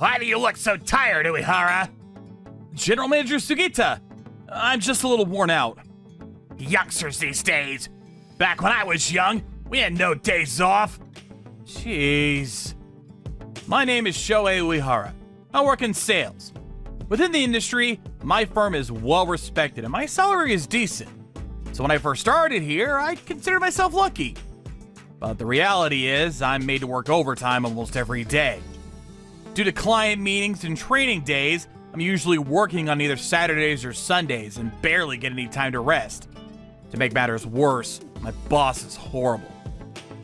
Why do you look so tired, Uehara? General Manager Sugita, I'm just a little worn out. Youngsters these days. Back when I was young, we had no days off. Jeez. My name is Shohei Uehara. I work in sales. Within the industry, my firm is well respected and my salary is decent. So when I first started here, I considered myself lucky. But the reality is, I'm made to work overtime almost every day. Due to client meetings and training days, I'm usually working on either Saturdays or Sundays and barely get any time to rest. To make matters worse, my boss is horrible.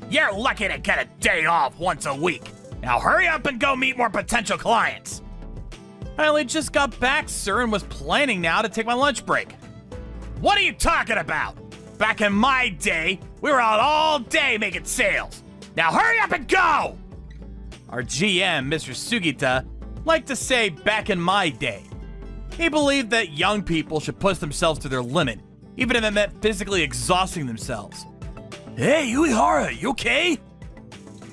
You're lucky to get a day off once a week. Now hurry up and go meet more potential clients. I only just got back, sir, and was planning now to take my lunch break. What are you talking about? Back in my day, we were out all day making sales. Now hurry up and go! Our GM, Mr. Sugita, liked to say back in my day. He believed that young people should push themselves to their limit, even if it meant physically exhausting themselves. Hey, Uehara, you okay?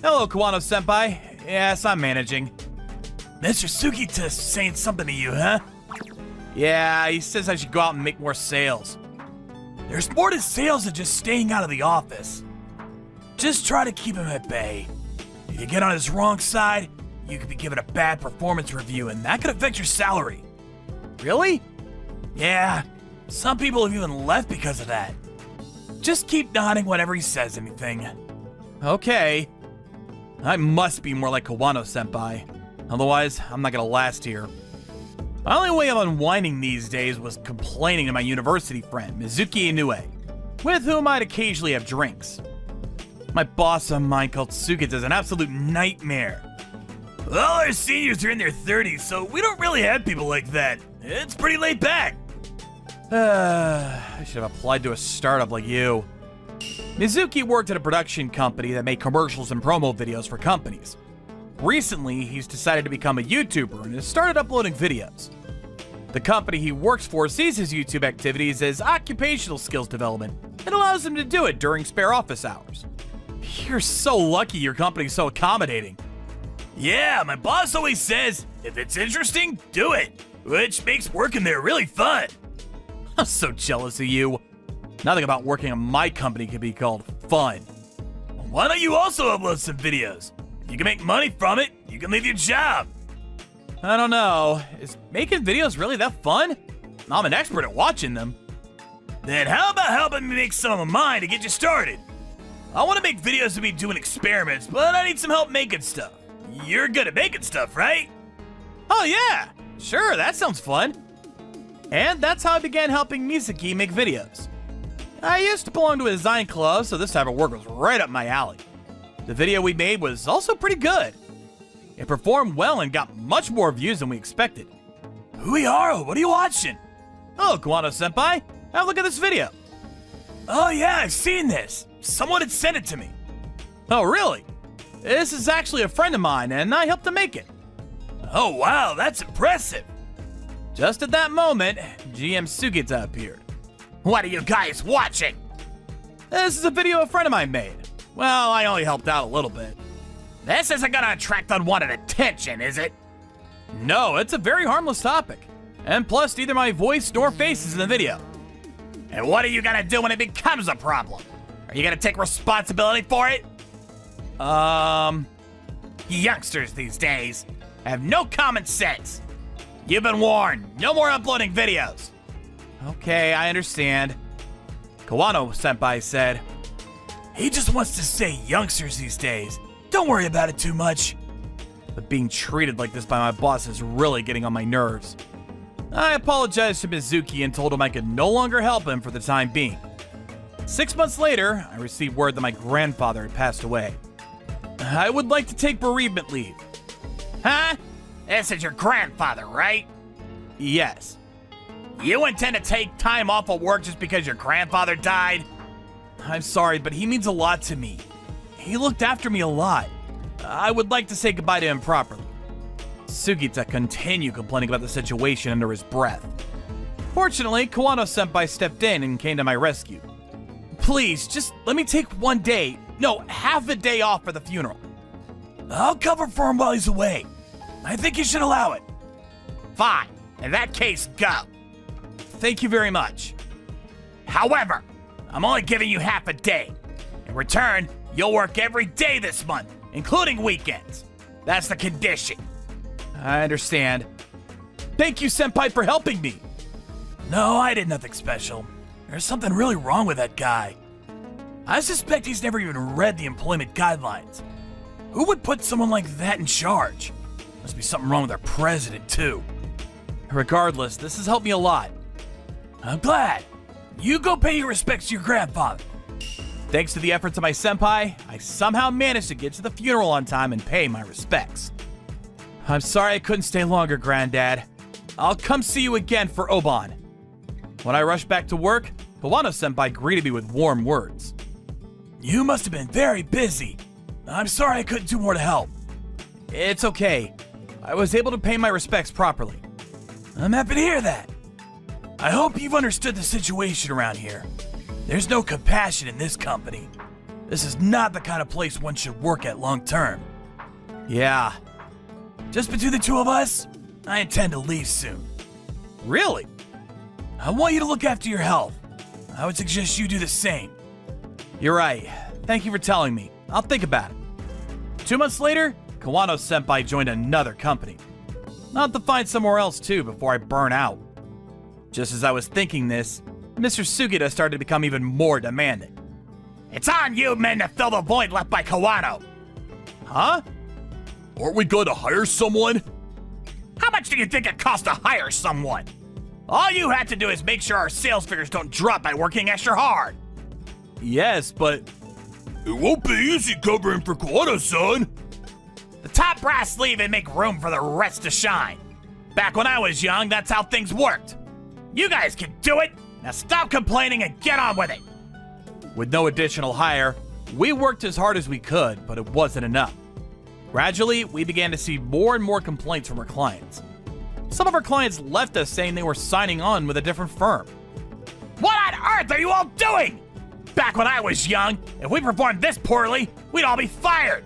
Hello, Kawano-senpai. Yes, I'm managing. Mr. Sugita's saying something to you, huh? Yeah, he says I should go out and make more sales. There's more to sales than just staying out of the office. Just try to keep him at bay. If you get on his wrong side, you could be given a bad performance review, and that could affect your salary. Really? Yeah, some people have even left because of that. Just keep nodding whenever he says anything. Okay. I must be more like Kawano-senpai. Otherwise, I'm not gonna last here. My only way of unwinding these days was complaining to my university friend, Mizuki Inoue, with whom I'd occasionally have drinks. My boss of mine called Sugita is an absolute nightmare. Well, our seniors are in their 30s, so we don't really have people like that. It's pretty laid back. I should have applied to a startup like you. Mizuki worked at a production company that made commercials and promo videos for companies. Recently, he's decided to become a YouTuber and has started uploading videos. The company he works for sees his YouTube activities as occupational skills development and allows him to do it during spare office hours. You're so lucky your company's so accommodating. Yeah, my boss always says, if it's interesting, do it, which makes working there really fun. I'm so jealous of you. Nothing about working at my company can be called fun. Why don't you also upload some videos? If you can make money from it, you can leave your job. I don't know. Is making videos really that fun? I'm an expert at watching them. Then how about helping me make some of mine to get you started? I want to make videos of me doing experiments, but I need some help making stuff. You're good at making stuff, right? Oh yeah, sure, that sounds fun. And that's how I began helping Mizuki make videos. I used to belong to a design club, so this type of work was right up my alley. The video we made was also pretty good. It performed well and got much more views than we expected. Uehara, what are you watching? Oh, Kawano-senpai, have a look at this video. Oh yeah, I've seen this. Someone had sent it to me. Oh really? This is actually a friend of mine and I helped him make it. Oh wow, that's impressive. Just at that moment, GM Sugita appeared. What are you guys watching? This is a video a friend of mine made. Well, I only helped out a little bit. This isn't gonna attract unwanted attention, is it? No, it's a very harmless topic. And plus, neither my voice nor face is in the video. And what are you gonna do when it becomes a problem? Are you gonna take responsibility for it? Youngsters these days have no common sense. You've been warned. No more uploading videos. Okay, I understand. Kawano-senpai said, he just wants to say youngsters these days. Don't worry about it too much. But being treated like this by my boss is really getting on my nerves. I apologized to Mizuki and told him I could no longer help him for the time being. 6 months later, I received word that my grandfather had passed away. I would like to take bereavement leave. Huh? This is your grandfather, right? Yes. You intend to take time off of work just because your grandfather died? I'm sorry, but he means a lot to me. He looked after me a lot. I would like to say goodbye to him properly. Sugita continued complaining about the situation under his breath. Fortunately, Kawano-senpai stepped in and came to my rescue. Please, just let me take one day, no, half a day off for the funeral. I'll cover for him while he's away. I think you should allow it. Fine. In that case, go. Thank you very much. However, I'm only giving you half a day. In return, you'll work every day this month, including weekends. That's the condition. I understand. Thank you, Senpai, for helping me. No, I did nothing special. There's something really wrong with that guy. I suspect he's never even read the employment guidelines. Who would put someone like that in charge? Must be something wrong with our president, too. Regardless, this has helped me a lot. I'm glad. You go pay your respects to your grandfather. Thanks to the efforts of my senpai, I somehow managed to get to the funeral on time and pay my respects. I'm sorry I couldn't stay longer, Granddad. I'll come see you again for Oban. When I rushed back to work, Kawano-senpai greeted me with warm words. You must have been very busy. I'm sorry I couldn't do more to help. It's okay. I was able to pay my respects properly. I'm happy to hear that. I hope you've understood the situation around here. There's no compassion in this company. This is not the kind of place one should work at long term. Yeah. Just between the two of us, I intend to leave soon. Really? I want you to look after your health. I would suggest you do the same. You're right. Thank you for telling me. I'll think about it. 2 months later, Kawano-senpai joined another company. I'll have to find somewhere else too before I burn out. Just as I was thinking this, Mr. Sugita started to become even more demanding. It's on you men to fill the void left by Kawano. Huh? Aren't we going to hire someone? How much do you think it costs to hire someone? All you have to do is make sure our sales figures don't drop by working extra hard. Yes, but it won't be easy covering for Kawano-san. The top brass leave and make room for the rest to shine. Back when I was young, that's how things worked. You guys can do it. Now stop complaining and get on with it. With no additional hire, we worked as hard as we could, but it wasn't enough. Gradually, we began to see more and more complaints from our clients. Some of our clients left us saying they were signing on with a different firm. What on earth are you all doing? Back when I was young, if we performed this poorly, we'd all be fired.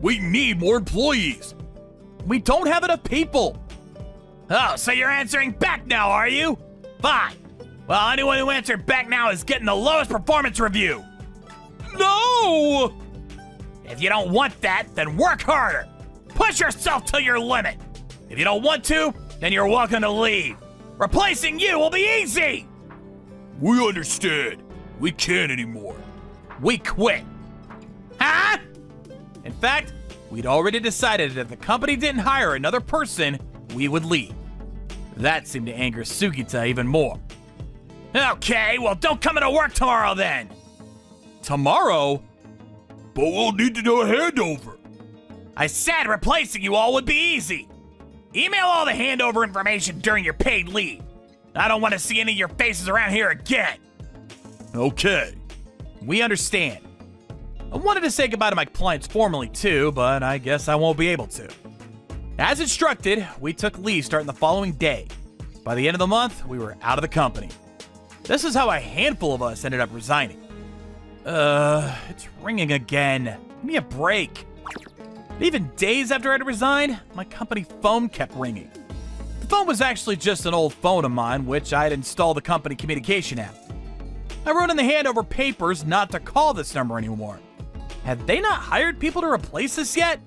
We need more employees. We don't have enough people. Oh, so you're answering back now, are you? Fine. Well, anyone who answered back now is getting the lowest performance review. No! If you don't want that, then work harder. Push yourself to your limit. If you don't want to, then you're welcome to leave. Replacing you will be easy. We understand. We can't anymore. We quit. Huh? In fact, we'd already decided that if the company didn't hire another person, we would leave. That seemed to anger Sugita even more. Okay, well, don't come into work tomorrow then. Tomorrow? But we'll need to do a handover. I said replacing you all would be easy. Email all the handover information during your paid leave. I don't want to see any of your faces around here again. Okay. We understand. I wanted to say goodbye to my clients formally too, but I guess I won't be able to. As instructed, we took leave starting the following day. By the end of the month, we were out of the company. This is how a handful of us ended up resigning. It's ringing again. Give me a break. Even days after I'd resigned, my company phone kept ringing. The phone was actually just an old phone of mine, which I had installed the company communication app. I wrote in the handover papers not to call this number anymore. Had they not hired people to replace this yet?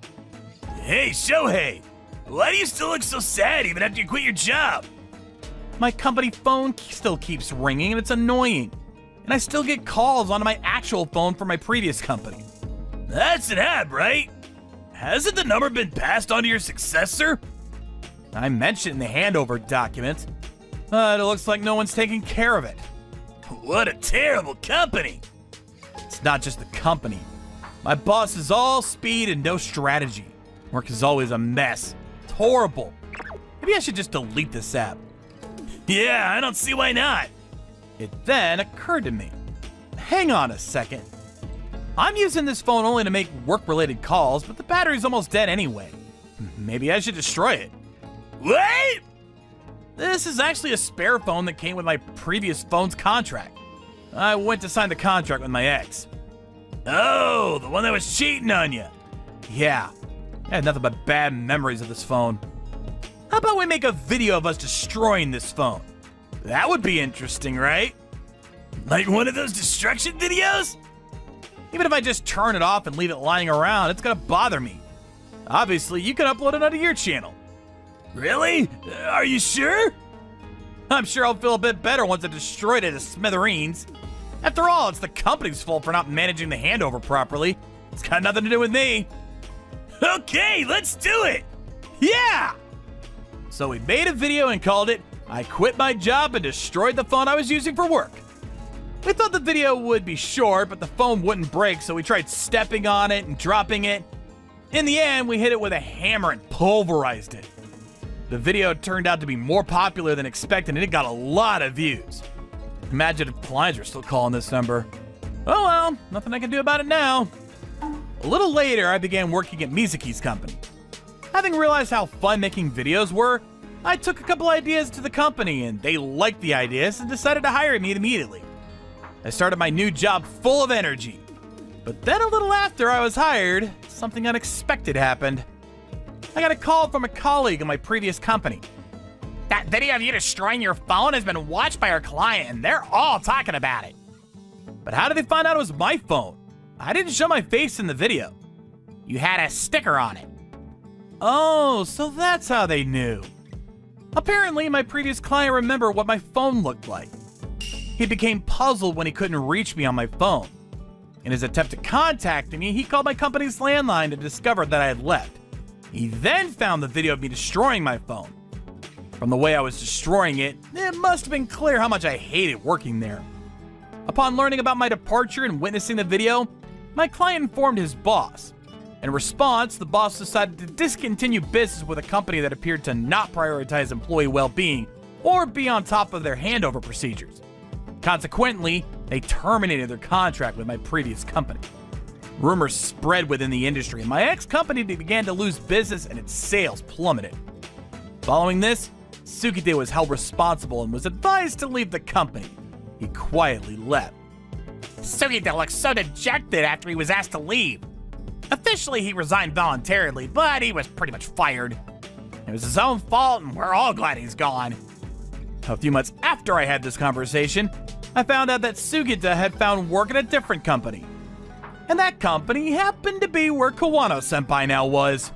Hey, Shohei! Why do you still look so sad even after you quit your job? My company phone still keeps ringing and it's annoying. And I still get calls onto my actual phone from my previous company. That's an app, right? Hasn't the number been passed on to your successor? I mentioned in the handover document, but it looks like no one's taking care of it. What a terrible company! It's not just the company. My boss is all speed and no strategy. Work is always a mess. It's horrible. Maybe I should just delete this app. Yeah, I don't see why not. It then occurred to me. Hang on a second. I'm using this phone only to make work-related calls, but the battery's almost dead anyway. Maybe I should destroy it. What? This is actually a spare phone that came with my previous phone's contract. I went to sign the contract with my ex. Oh, the one that was cheating on you. Yeah. I had nothing but bad memories of this phone. How about we make a video of us destroying this phone? That would be interesting, right? Like one of those destruction videos? Even if I just turn it off and leave it lying around, it's gonna bother me. Obviously, you can upload it onto your channel. Really? Are you sure? I'm sure I'll feel a bit better once I destroyed it to smithereens. After all, it's the company's fault for not managing the handover properly. It's got nothing to do with me. Okay, let's do it! Yeah! So we made a video and called it, "I Quit My Job and Destroyed the Phone I Was Using for Work." We thought the video would be short, but the phone wouldn't break, so we tried stepping on it and dropping it. In the end, we hit it with a hammer and pulverized it. The video turned out to be more popular than expected, and it got a lot of views. Imagine if clients are still calling this number. Oh well, nothing I can do about it now. A little later, I began working at Mizuki's company. Having realized how fun making videos were, I took a couple ideas to the company, and they liked the ideas and decided to hire me immediately. I started my new job full of energy. But then a little after I was hired, something unexpected happened. I got a call from a colleague in my previous company. "That video of you destroying your phone has been watched by our client, and they're all talking about it." But how did they find out it was my phone? I didn't show my face in the video. "You had a sticker on it." Oh, so that's how they knew. Apparently, my previous client remembered what my phone looked like. He became puzzled when he couldn't reach me on my phone. In his attempt to contact me, he called my company's landline and discovered that I had left. He then found the video of me destroying my phone. From the way I was destroying it, it must have been clear how much I hated working there. Upon learning about my departure and witnessing the video, my client informed his boss. In response, the boss decided to discontinue business with a company that appeared to not prioritize employee well-being or be on top of their handover procedures. Consequently, they terminated their contract with my previous company. Rumors spread within the industry, and my ex-company began to lose business and its sales plummeted. Following this, Sugite was held responsible and was advised to leave the company. He quietly left. Sugite looked so dejected after he was asked to leave. Officially, he resigned voluntarily, but he was pretty much fired. It was his own fault, and we're all glad he's gone. A few months after I had this conversation, I found out that Sugita had found work at a different company. And that company happened to be where Kawano-senpai now was.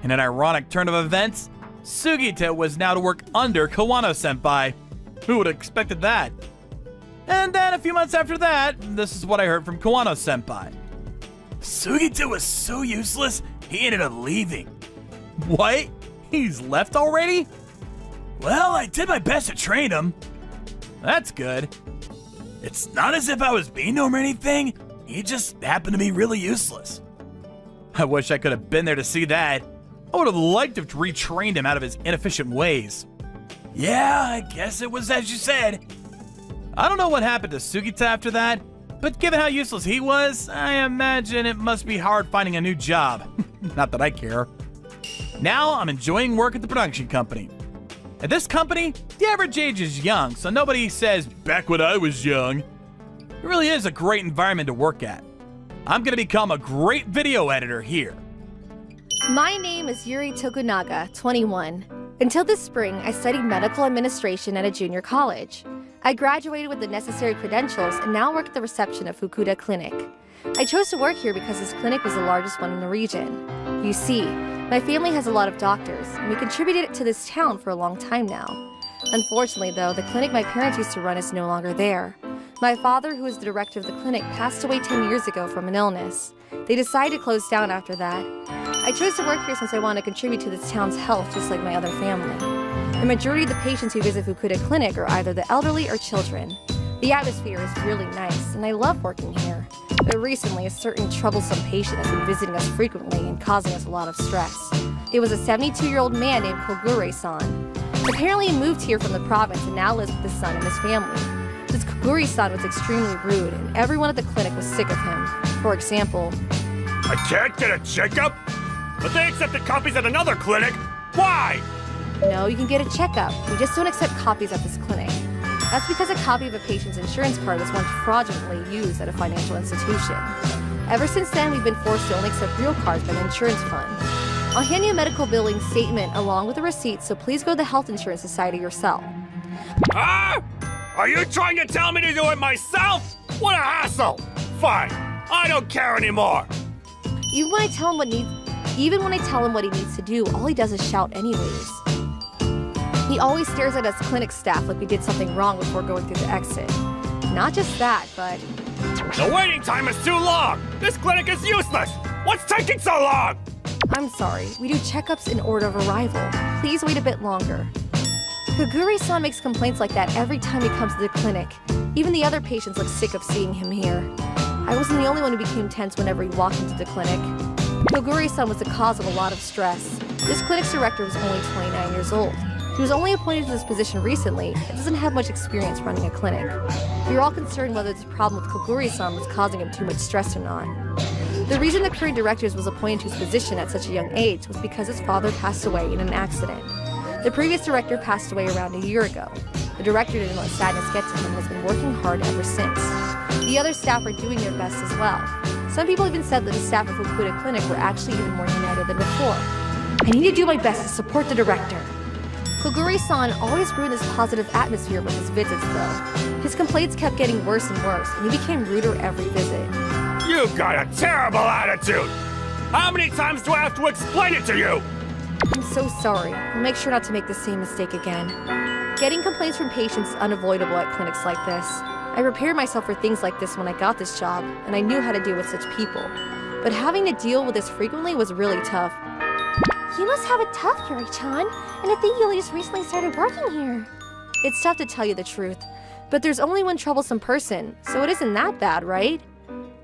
In an ironic turn of events, Sugita was now to work under Kawano-senpai. Who would have expected that? And then a few months after that, this is what I heard from Kawano-senpai. Sugita was so useless, he ended up leaving. What? He's left already? Well, I did my best to train him. That's good. It's not as if I was mean to him or anything. He just happened to be really useless. I wish I could have been there to see that. I would have liked to have retrained him out of his inefficient ways. Yeah, I guess it was as you said. I don't know what happened to Sugita after that, but given how useless he was, I imagine it must be hard finding a new job. Not that I care. Now I'm enjoying work at the production company. At this company, the average age is young, so nobody says, "Back when I was young." It really is a great environment to work at. I'm gonna become a great video editor here. My name is Yuri Tokunaga, 21. Until this spring, I studied medical administration at a junior college. I graduated with the necessary credentials and now work at the reception of Fukuda Clinic. I chose to work here because this clinic was the largest one in the region. You see, my family has a lot of doctors, and we contributed to this town for a long time now. Unfortunately, though, the clinic my parents used to run is no longer there. My father, who was the director of the clinic, passed away 10 years ago from an illness. They decided to close down after that. I chose to work here since I want to contribute to this town's health just like my other family. The majority of the patients who visit Fukuda Clinic are either the elderly or children. The atmosphere is really nice, and I love working here. But recently, a certain troublesome patient has been visiting us frequently and causing us a lot of stress. It was a 72-year-old man named Kogure-san. Apparently, he moved here from the province and now lives with his son and his family. This Kogure-san was extremely rude, and everyone at the clinic was sick of him. For example, "I can't get a checkup? But they accepted copies at another clinic. Why?" "No, you can get a checkup. We just don't accept copies at this clinic." That's because a copy of a patient's insurance card was once fraudulently used at a financial institution. Ever since then, we've been forced to only accept real cards by the insurance fund. I'll hand you a medical billing statement along with a receipt, so please go to the Health Insurance Society yourself. Ah! Are you trying to tell me to do it myself? What a hassle! Fine, I don't care anymore. Even when I tell him what he needs to do, all he does is shout anyways. He always stares at us clinic staff like we did something wrong before going through the exit. Not just that, but The waiting time is too long! This clinic is useless! What's taking so long? I'm sorry, we do checkups in order of arrival. Please wait a bit longer. Koguri-san makes complaints like that every time he comes to the clinic. Even the other patients look sick of seeing him here. I wasn't the only one who became tense whenever he walked into the clinic. Koguri-san was the cause of a lot of stress. This clinic's director was only 29 years old. He was only appointed to this position recently and doesn't have much experience running a clinic. We were all concerned whether this problem with Koguri-san was causing him too much stress or not. The reason the current director was appointed to his position at such a young age was because his father passed away in an accident. The previous director passed away around a year ago. The director didn't let sadness get to him and has been working hard ever since. The other staff are doing their best as well. Some people even said that the staff of Fukuda Clinic were actually even more united than before. I need to do my best to support the director. Koguri-san always ruined this positive atmosphere with his visits, though. His complaints kept getting worse and worse, and he became ruder every visit. You've got a terrible attitude! How many times do I have to explain it to you? I'm so sorry. I'll make sure not to make the same mistake again. Getting complaints from patients is unavoidable at clinics like this. I prepared myself for things like this when I got this job, and I knew how to deal with such people. But having to deal with this frequently was really tough. You must have it tough, Yuri-chan, and I think you only just recently started working here. It's tough to tell you the truth, but there's only one troublesome person, so it isn't that bad, right?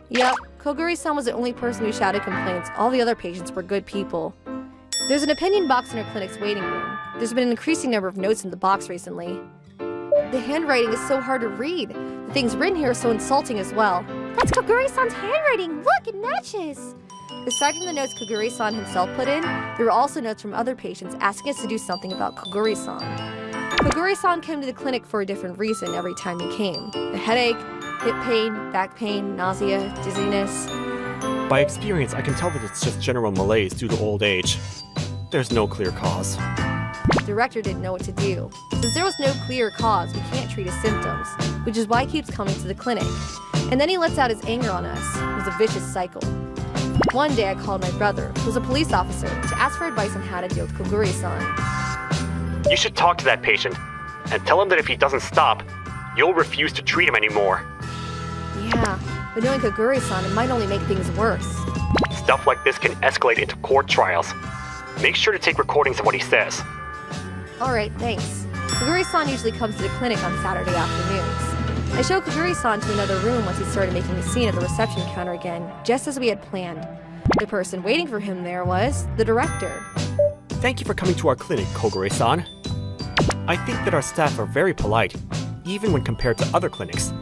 Yep, Koguri-san was the only person who shouted complaints. All the other patients were good people. There's an opinion box in our clinic's waiting room. There's been an increasing number of notes in the box recently. The handwriting is so hard to read. The things written here are so insulting as well. That's Koguri-san's handwriting! Look, it matches! Aside from the notes Koguri-san himself put in, there were also notes from other patients asking us to do something about Koguri-san. Koguri-san came to the clinic for a different reason every time he came. A headache, hip pain, back pain, nausea, dizziness. By experience, I can tell that it's just general malaise due to old age. There's no clear cause. The director didn't know what to do. Since there was no clear cause, we can't treat his symptoms, which is why he keeps coming to the clinic. And then he lets out his anger on us. It was a vicious cycle. One day I called my brother, who was a police officer, to ask for advice on how to deal with Koguri-san. You should talk to that patient and tell him that if he doesn't stop, you'll refuse to treat him anymore. Yeah, but knowing Koguri-san, it might only make things worse. Stuff like this can escalate into court trials. Make sure to take recordings of what he says. Alright, thanks. Koguri-san usually comes to the clinic on Saturday afternoons. I showed Koguri-san to another room once he started making a scene at the reception counter again, just as we had planned. The person waiting for him there was the director. Thank you for coming to our clinic, Kogure-san. I think that our staff are very polite, even when compared to other clinics.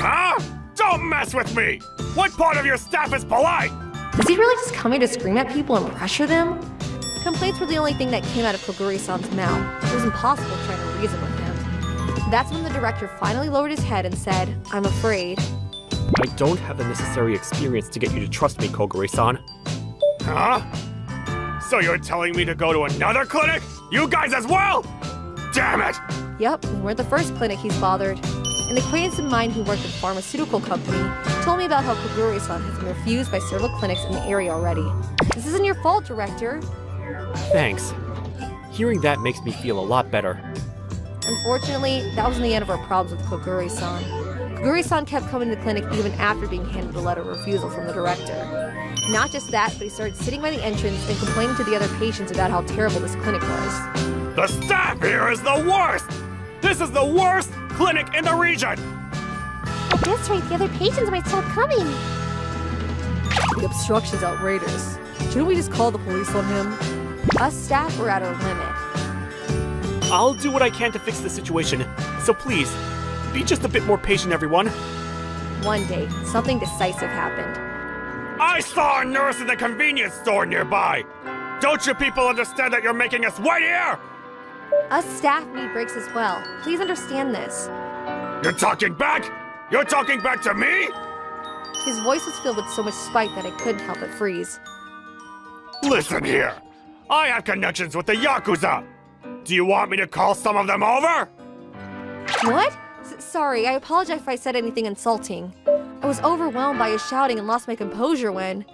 Ah! Don't mess with me! What part of your staff is polite? Does he really just come here to scream at people and pressure them? Complaints were the only thing that came out of Koguri-san's mouth. It was impossible trying to reason with him. That's when the director finally lowered his head and said, "I'm afraid." I don't have the necessary experience to get you to trust me, Kogure-san. Huh? So you're telling me to go to another clinic? You guys as well? Damn it! Yep, we weren't the first clinic he's bothered. An acquaintance of mine who worked at a pharmaceutical company told me about how Koguri-san has been refused by several clinics in the area already. This isn't your fault, Director. Thanks. Hearing that makes me feel a lot better. Unfortunately, that wasn't the end of our problems with Koguri-san. Koguri-san kept coming to the clinic even after being handed a letter of refusal from the director. Not just that, but he started sitting by the entrance and complaining to the other patients about how terrible this clinic was. The staff here is the worst! This is the worst clinic in the region! At this rate, the other patients might stop coming. The obstruction's outrageous. Shouldn't we just call the police on him? Us staff were at our limit. I'll do what I can to fix the situation, so please, be just a bit more patient, everyone. One day, something decisive happened. I saw a nurse in the convenience store nearby! Don't you people understand that you're making us wait here? Us staff need breaks as well. Please understand this. You're talking back? You're talking back to me? His voice was filled with so much spite that I couldn't help but freeze. Listen here. I have connections with the Yakuza. Do you want me to call some of them over? What? Sorry, I apologize if I said anything insulting. I was overwhelmed by his shouting and lost my composure when...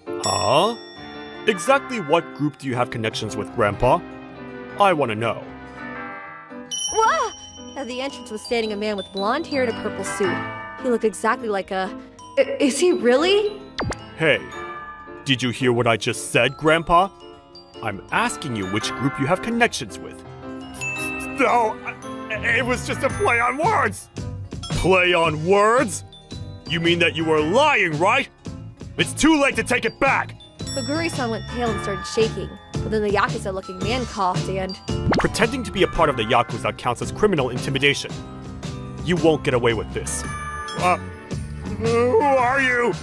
Huh? Exactly what group do you have connections with, Grandpa? I want to know. Wah! At the entrance was standing a man with blonde hair and a purple suit. He looked exactly like a... Is he really? Hey, did you hear what I just said, Grandpa? I'm asking you which group you have connections with. No, it was just a play on words. Play on words? You mean that you were lying, right? It's too late to take it back. Koguri-san went pale and started shaking, but then the Yakuza-looking man coughed and... Pretending to be a part of the Yakuza counts as criminal intimidation. You won't get away with this. Who are you?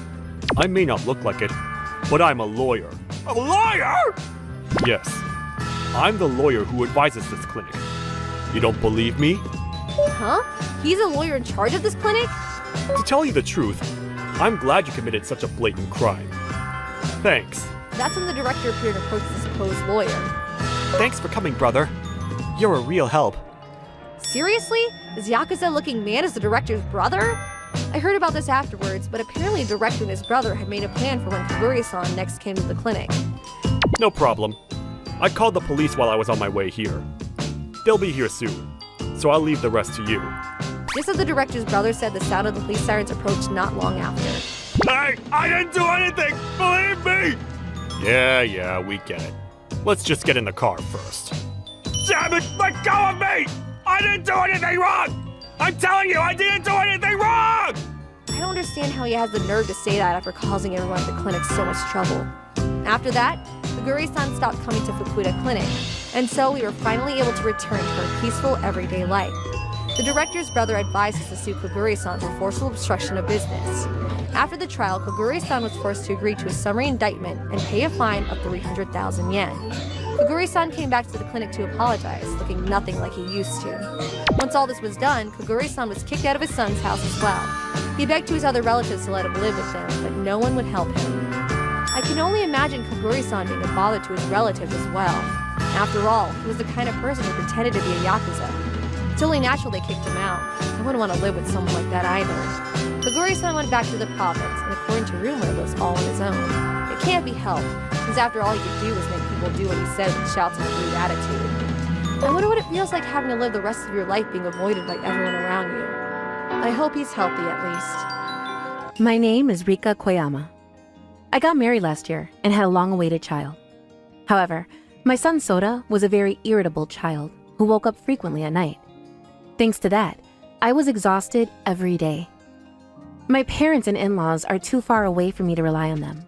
I may not look like it, but I'm a lawyer. A lawyer? Yes. I'm the lawyer who advises this clinic. You don't believe me? Huh? He's a lawyer in charge of this clinic? To tell you the truth, I'm glad you committed such a blatant crime. Thanks. That's when the director appeared and approached the supposed lawyer. Thanks for coming, brother. You're a real help. Seriously? This Yakuza-looking man is the director's brother? I heard about this afterwards, but apparently the director and his brother had made a plan for when Koguri-san next came to the clinic. No problem. I called the police while I was on my way here. They'll be here soon, so I'll leave the rest to you. Just as the director's brother said, the sound of the police sirens approached not long after. Hey, I didn't do anything! Believe me! Yeah, we get it. Let's just get in the car first. Damn it! Let go of me! I didn't do anything wrong! I'm telling you, I didn't do anything wrong! I don't understand how he has the nerve to say that after causing everyone at the clinic so much trouble. After that, Koguri-san stopped coming to Fukuda Clinic, and so we were finally able to return to our peaceful, everyday life. The director's brother advised us to sue Koguri-san for forceful obstruction of business. After the trial, Koguri-san was forced to agree to a summary indictment and pay a fine of 300,000 yen. Koguri-san came back to the clinic to apologize, looking nothing like he used to. Once all this was done, Koguri-san was kicked out of his son's house as well. He begged to his other relatives to let him live with them, but no one would help him. I can only imagine Koguri-san being a bother to his relatives as well. After all, he was the kind of person who pretended to be a Yakuza. It's only natural they kicked him out. I wouldn't want to live with someone like that either. Koguri-san went back to the province, and according to rumor, lives all on his own. It can't be helped, since after all he could do was make people do what he said with shouts and a rude attitude. I wonder what it feels like having to live the rest of your life being avoided by everyone around you. I hope he's healthy at least. My name is Rika Koyama. I got married last year and had a long-awaited child. However, my son Soda was a very irritable child who woke up frequently at night. Thanks to that, I was exhausted every day. My parents and in-laws are too far away for me to rely on them.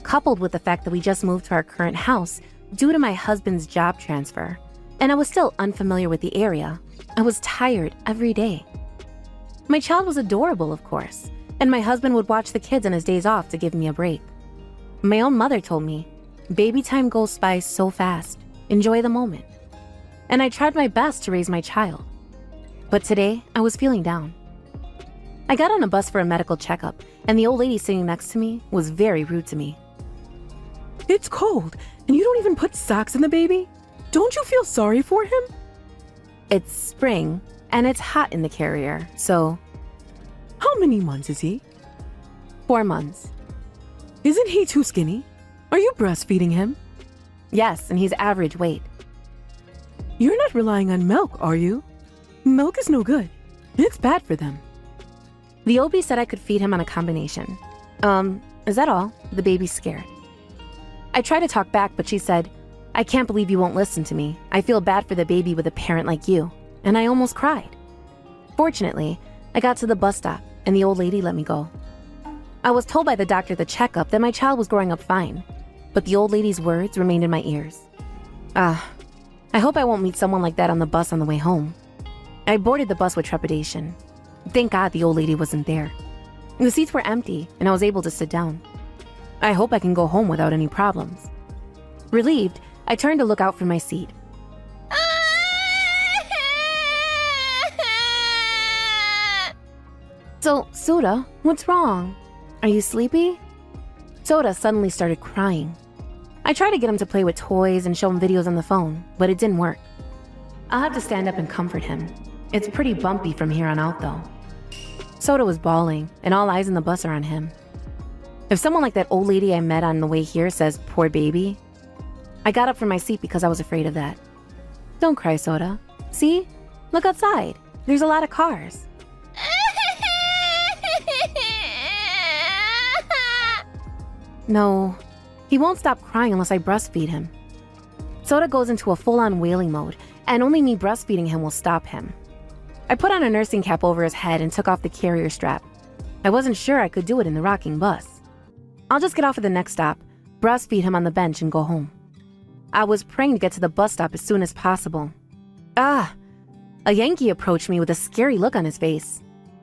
Coupled with the fact that we just moved to our current house due to my husband's job transfer, and I was still unfamiliar with the area, I was tired every day. My child was adorable, of course, and my husband would watch the kids on his days off to give me a break. My own mother told me, baby time goes by so fast, enjoy the moment. And I tried my best to raise my child. But today, I was feeling down. I got on a bus for a medical checkup, and the old lady sitting next to me was very rude to me. It's cold, and you don't even put socks in the baby? Don't you feel sorry for him? It's spring, and it's hot in the carrier, so... How many months is he? 4 months. Isn't he too skinny? Are you breastfeeding him? Yes, and he's average weight. You're not relying on milk, are you? Milk is no good. It's bad for them. The OB said I could feed him on a combination. Is that all? The baby's scared. I tried to talk back, but she said, I can't believe you won't listen to me. I feel bad for the baby with a parent like you. And I almost cried. Fortunately, I got to the bus stop, and the old lady let me go. I was told by the doctor at the checkup that my child was growing up fine, but the old lady's words remained in my ears. I hope I won't meet someone like that on the bus on the way home. I boarded the bus with trepidation. Thank God the old lady wasn't there. The seats were empty, and I was able to sit down. I hope I can go home without any problems. Relieved, I turned to look out for my seat. So, Soda, what's wrong? Are you sleepy? Soda suddenly started crying. I tried to get him to play with toys and show him videos on the phone, but it didn't work. I'll have to stand up and comfort him. It's pretty bumpy from here on out, though. Soda was bawling, and all eyes in the bus are on him. If someone like that old lady I met on the way here says, "Poor baby," I got up from my seat because I was afraid of that. Don't cry, Soda. See? Look outside. There's a lot of cars. No, he won't stop crying unless I breastfeed him. Soda goes into a full-on wailing mode, and only me breastfeeding him will stop him. I put on a nursing cap over his head and took off the carrier strap. I wasn't sure I could do it in the rocking bus. I'll just get off at the next stop, breastfeed him on the bench, and go home. I was praying to get to the bus stop as soon as possible. A Yankee approached me with a scary look on his face.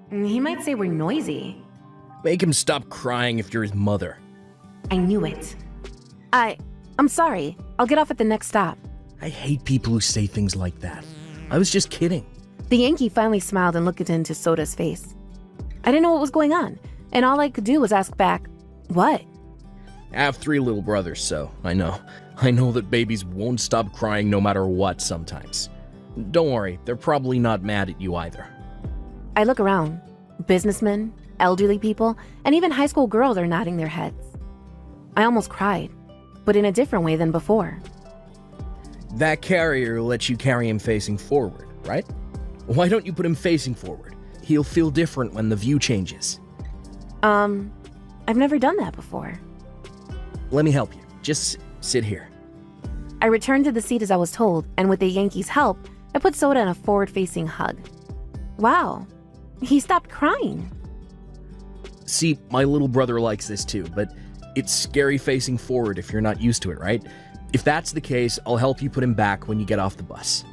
He might say we're noisy. Make him stop crying if you're his mother. I knew it. I'm sorry. I'll get off at the next stop. I hate people who say things like that. I was just kidding. The Yankee finally smiled and looked into Soda's face. I didn't know what was going on, and all I could do was ask back, "What?" I have 3 little brothers, so I know. I know that babies won't stop crying no matter what sometimes. Don't worry, they're probably not mad at you either. I look around. Businessmen, elderly people, and even high school girls are nodding their heads. I almost cried, but in a different way than before. That carrier lets you carry him facing forward, right? Why don't you put him facing forward? He'll feel different when the view changes. I've never done that before. Let me help you. Just sit here. I returned to the seat as I was told, and with the Yankee's help, I put Soda in a forward-facing hug. Wow, he stopped crying. See, my little brother likes this too, but it's scary facing forward if you're not used to it, right? If that's the case, I'll help you put him back when you get off the bus.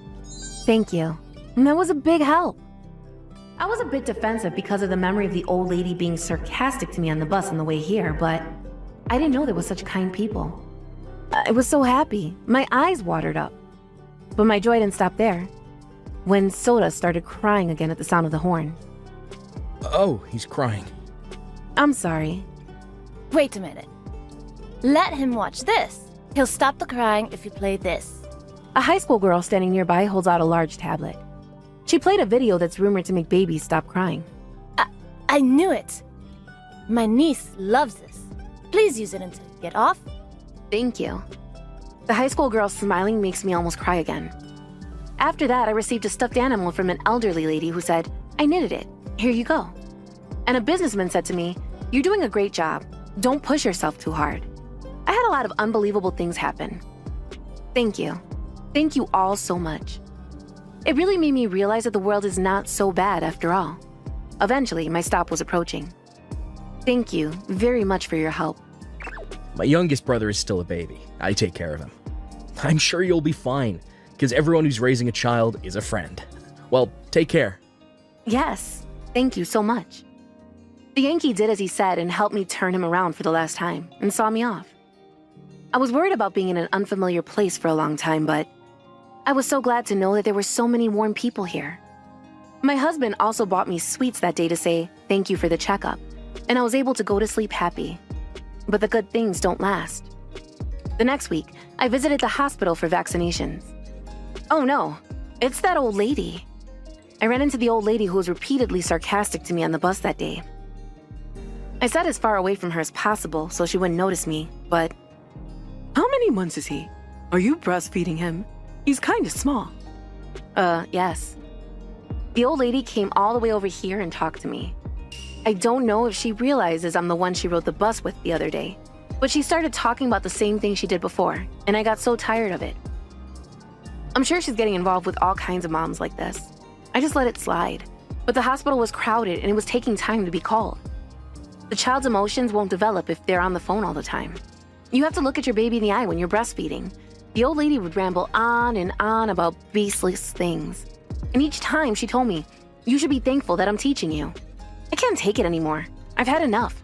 Thank you. That was a big help. I was a bit defensive because of the memory of the old lady being sarcastic to me on the bus on the way here, but I didn't know there was such kind people. I was so happy. My eyes watered up. But my joy didn't stop there. When Soda started crying again at the sound of the horn. Oh, he's crying. I'm sorry. Wait a minute. Let him watch this. He'll stop the crying if you play this. A high school girl standing nearby holds out a large tablet. She played a video that's rumored to make babies stop crying. I knew it. My niece loves this. Please use it until you get off. Thank you. The high school girl smiling makes me almost cry again. After that, I received a stuffed animal from an elderly lady who said, "I knitted it. Here you go." And a businessman said to me, "You're doing a great job. Don't push yourself too hard." I had a lot of unbelievable things happen. Thank you. Thank you all so much. It really made me realize that the world is not so bad after all. Eventually, my stop was approaching. Thank you very much for your help. My youngest brother is still a baby. I take care of him. I'm sure you'll be fine, because everyone who's raising a child is a friend. Well, take care. Yes, thank you so much. The Yankee did as he said and helped me turn him around for the last time and saw me off. I was worried about being in an unfamiliar place for a long time, but I was so glad to know that there were so many warm people here. My husband also bought me sweets that day to say thank you for the checkup, and I was able to go to sleep happy. But the good things don't last. The next week, I visited the hospital for vaccinations. Oh no, it's that old lady. I ran into the old lady who was repeatedly sarcastic to me on the bus that day. I sat as far away from her as possible so she wouldn't notice me, but... How many months is he? Are you breastfeeding him? He's kind of small. Yes. The old lady came all the way over here and talked to me. I don't know if she realizes I'm the one she rode the bus with the other day, but she started talking about the same thing she did before, and I got so tired of it. I'm sure she's getting involved with all kinds of moms like this. I just let it slide, but the hospital was crowded and it was taking time to be called. The child's emotions won't develop if they're on the phone all the time. You have to look at your baby in the eye when you're breastfeeding. The old lady would ramble on and on about baseless things. And each time she told me, "You should be thankful that I'm teaching you." I can't take it anymore. I've had enough.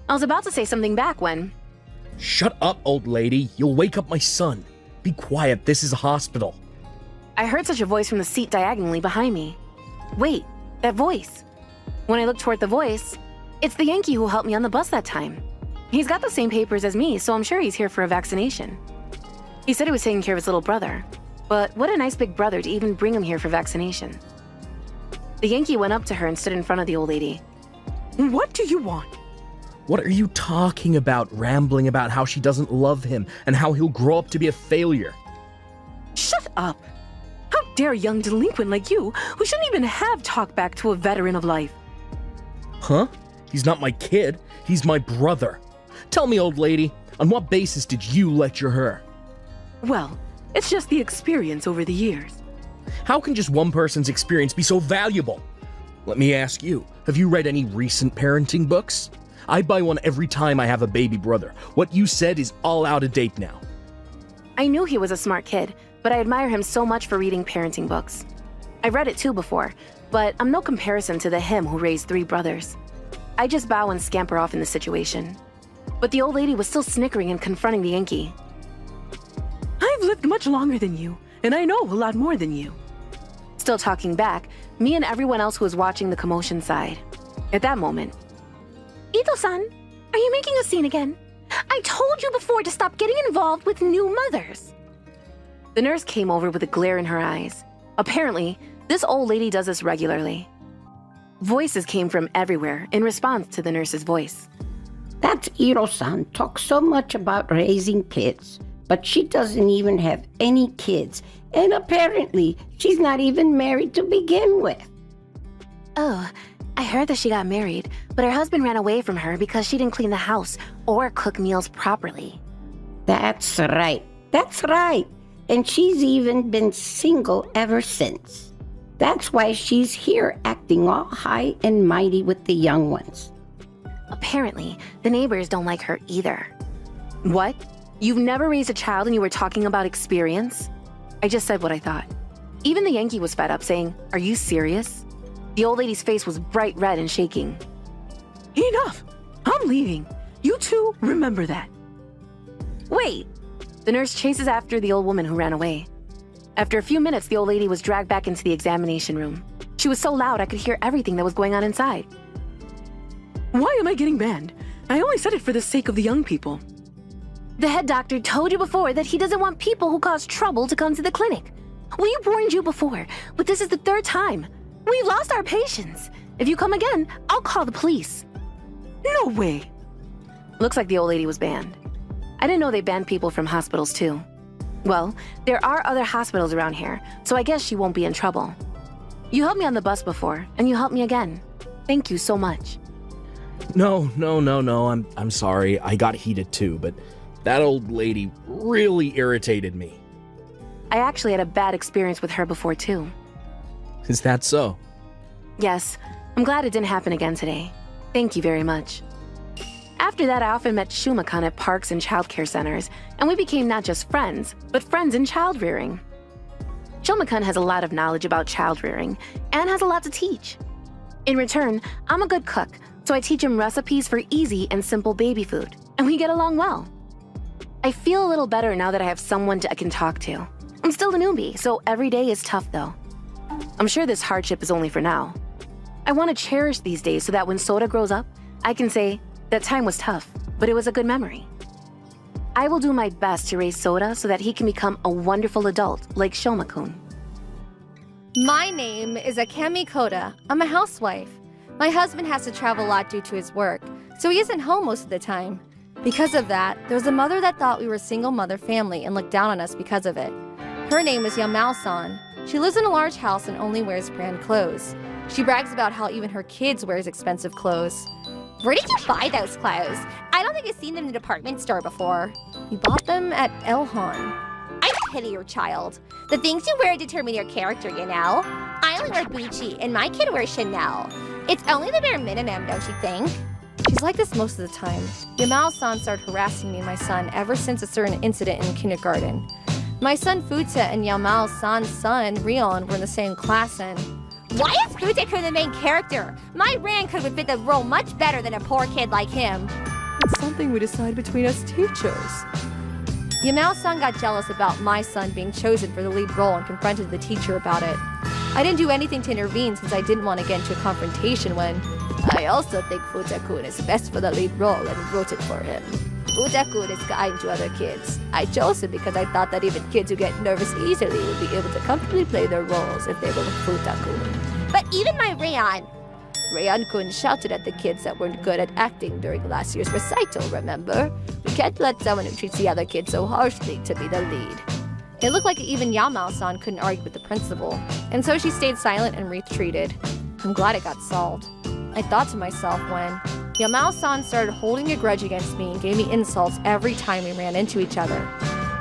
I was about to say something back when... Shut up, old lady. You'll wake up my son. Be quiet. This is a hospital. I heard such a voice from the seat diagonally behind me. Wait, that voice. When I looked toward the voice, it's the Yankee who helped me on the bus that time. He's got the same papers as me, so I'm sure he's here for a vaccination. He said he was taking care of his little brother. But what a nice big brother to even bring him here for vaccination. The Yankee went up to her and stood in front of the old lady. What do you want? What are you talking about, rambling about how she doesn't love him and how he'll grow up to be a failure? Shut up! How dare a young delinquent like you, who shouldn't even have talk back to a veteran of life? Huh? He's not my kid. He's my brother. Tell me, old lady, on what basis did you lecture her? Well, it's just the experience over the years. How can just one person's experience be so valuable? Let me ask you, have you read any recent parenting books? I buy one every time I have a baby brother. What you said is all out of date now. I knew he was a smart kid, but I admire him so much for reading parenting books. I've read it too before, but I'm no comparison to the him who raised 3 brothers. I just bow and scamper off in the situation. But the old lady was still snickering and confronting the Yankee. I've lived much longer than you, and I know a lot more than you. Still talking back, me and everyone else who was watching the commotion sighed. At that moment, Ito-san, are you making a scene again? I told you before to stop getting involved with new mothers. the nurse came over with a glare in her eyes. Apparently, this old lady does this regularly. Voices came from everywhere in response to the nurse's voice. That Iro-san talks so much about raising kids, but she doesn't even have any kids, and apparently she's not even married to begin with. Oh, I heard that she got married, but her husband ran away from her because she didn't clean the house or cook meals properly. That's right. That's right. And she's even been single ever since. That's why she's here acting all high and mighty with the young ones. Apparently, the neighbors don't like her either. What? You've never raised a child and you were talking about experience? I just said what I thought. Even the Yankee was fed up, saying, "Are you serious?" The old lady's face was bright red and shaking. Enough! I'm leaving. You two remember that. Wait! The nurse chases after the old woman who ran away. After a few minutes, the old lady was dragged back into the examination room. She was so loud I could hear everything that was going on inside. Why am I getting banned? I only said it for the sake of the young people. The head doctor told you before that he doesn't want people who cause trouble to come to the clinic. We warned you before, but this is the third time. We've lost our patience. If you come again, I'll call the police. No way. Looks like the old lady was banned. I didn't know they banned people from hospitals too. Well, there are other hospitals around here, so I guess she won't be in trouble. You helped me on the bus before, and you helped me again. Thank you so much. No. I'm sorry. I got heated too, but that old lady really irritated me. I actually had a bad experience with her before too. Is that so? Yes, I'm glad it didn't happen again today. Thank you very much. After that, I often met Shumakan at parks and childcare centers, and we became not just friends, but friends in child rearing. Shumakan has a lot of knowledge about child rearing and has a lot to teach. In return, I'm a good cook, so I teach him recipes for easy and simple baby food, and we get along well. I feel a little better now that I have someone I can talk to. I'm still a newbie, so every day is tough though. I'm sure this hardship is only for now. I want to cherish these days so that when Soda grows up, I can say, that time was tough, but it was a good memory. I will do my best to raise Soda so that he can become a wonderful adult like Shoma-kun. My name is Akemi Koda. I'm a housewife. My husband has to travel a lot due to his work, so he isn't home most of the time. Because of that, there was a mother that thought we were a single mother family and looked down on us because of it. Her name is Yamao-san. She lives in a large house and only wears brand clothes. She brags about how even her kids wears expensive clothes. Where did you buy those clothes? I don't think I've seen them in a department store before. We bought them at Elhan. I pity your child. The things you wear determine your character, you know? I only wear Gucci, and my kid wears Chanel. It's only the bare minimum, don't you think? She's like this most of the time. Yamao-san started harassing me and my son ever since a certain incident in kindergarten. My son Futa and Yamao-san's son Rion were in the same class and... Why is Futa-kun the main character? My Ran could fit the role much better than a poor kid like him. It's something we decide between us teachers. Yamao-san got jealous about my son being chosen for the lead role and confronted the teacher about it. I didn't do anything to intervene since I didn't want to get into a confrontation when I also think Futa-kun is best for the lead role and voted for him. Futa-kun is kind to other kids. I chose him because I thought that even kids who get nervous easily would be able to comfortably play their roles if they were with Futa-kun. But even my Rayon. Rayon-kun shouted at the kids that weren't good at acting during last year's recital, remember? We can't let someone who treats the other kids so harshly to be the lead. It looked like even Yamao-san couldn't argue with the principal, and so she stayed silent and retreated. I'm glad it got solved. I thought to myself when Yamao-san started holding a grudge against me and gave me insults every time we ran into each other.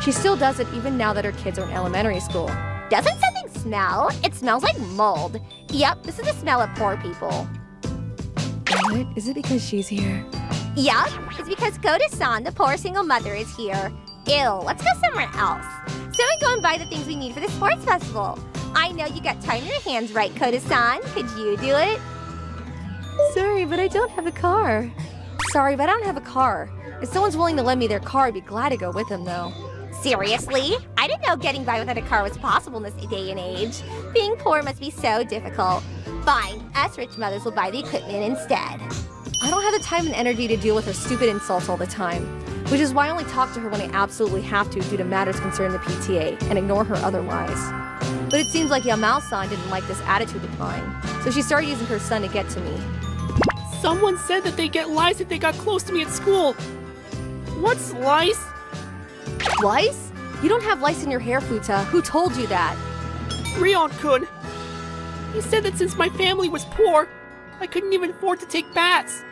She still does it even now that her kids are in elementary school. Doesn't something smell? It smells like mold. Yep, this is the smell of poor people. What? Is it because she's here? Yup, it's because Koda-san, the poor single mother, is here. Ew, let's go somewhere else. So we go and buy the things we need for the sports festival. I know you got time in your hands, right, Koda-san? Could you do it? Sorry, but I don't have a car. Sorry, but I don't have a car. If someone's willing to lend me their car, I'd be glad to go with them, though. Seriously? I didn't know getting by without a car was possible in this day and age. Being poor must be so difficult. Fine, us rich mothers will buy the equipment instead. I don't have the time and energy to deal with her stupid insults all the time, which is why I only talk to her when I absolutely have to due to matters concerning the PTA, and ignore her otherwise. But it seems like Yamao-san didn't like this attitude of mine, so she started using her son to get to me. Someone said that they get lice if they got close to me at school. What's lice? Lice? You don't have lice in your hair, Futa. Who told you that? Rion-kun. He said that since my family was poor, I couldn't even afford to take baths.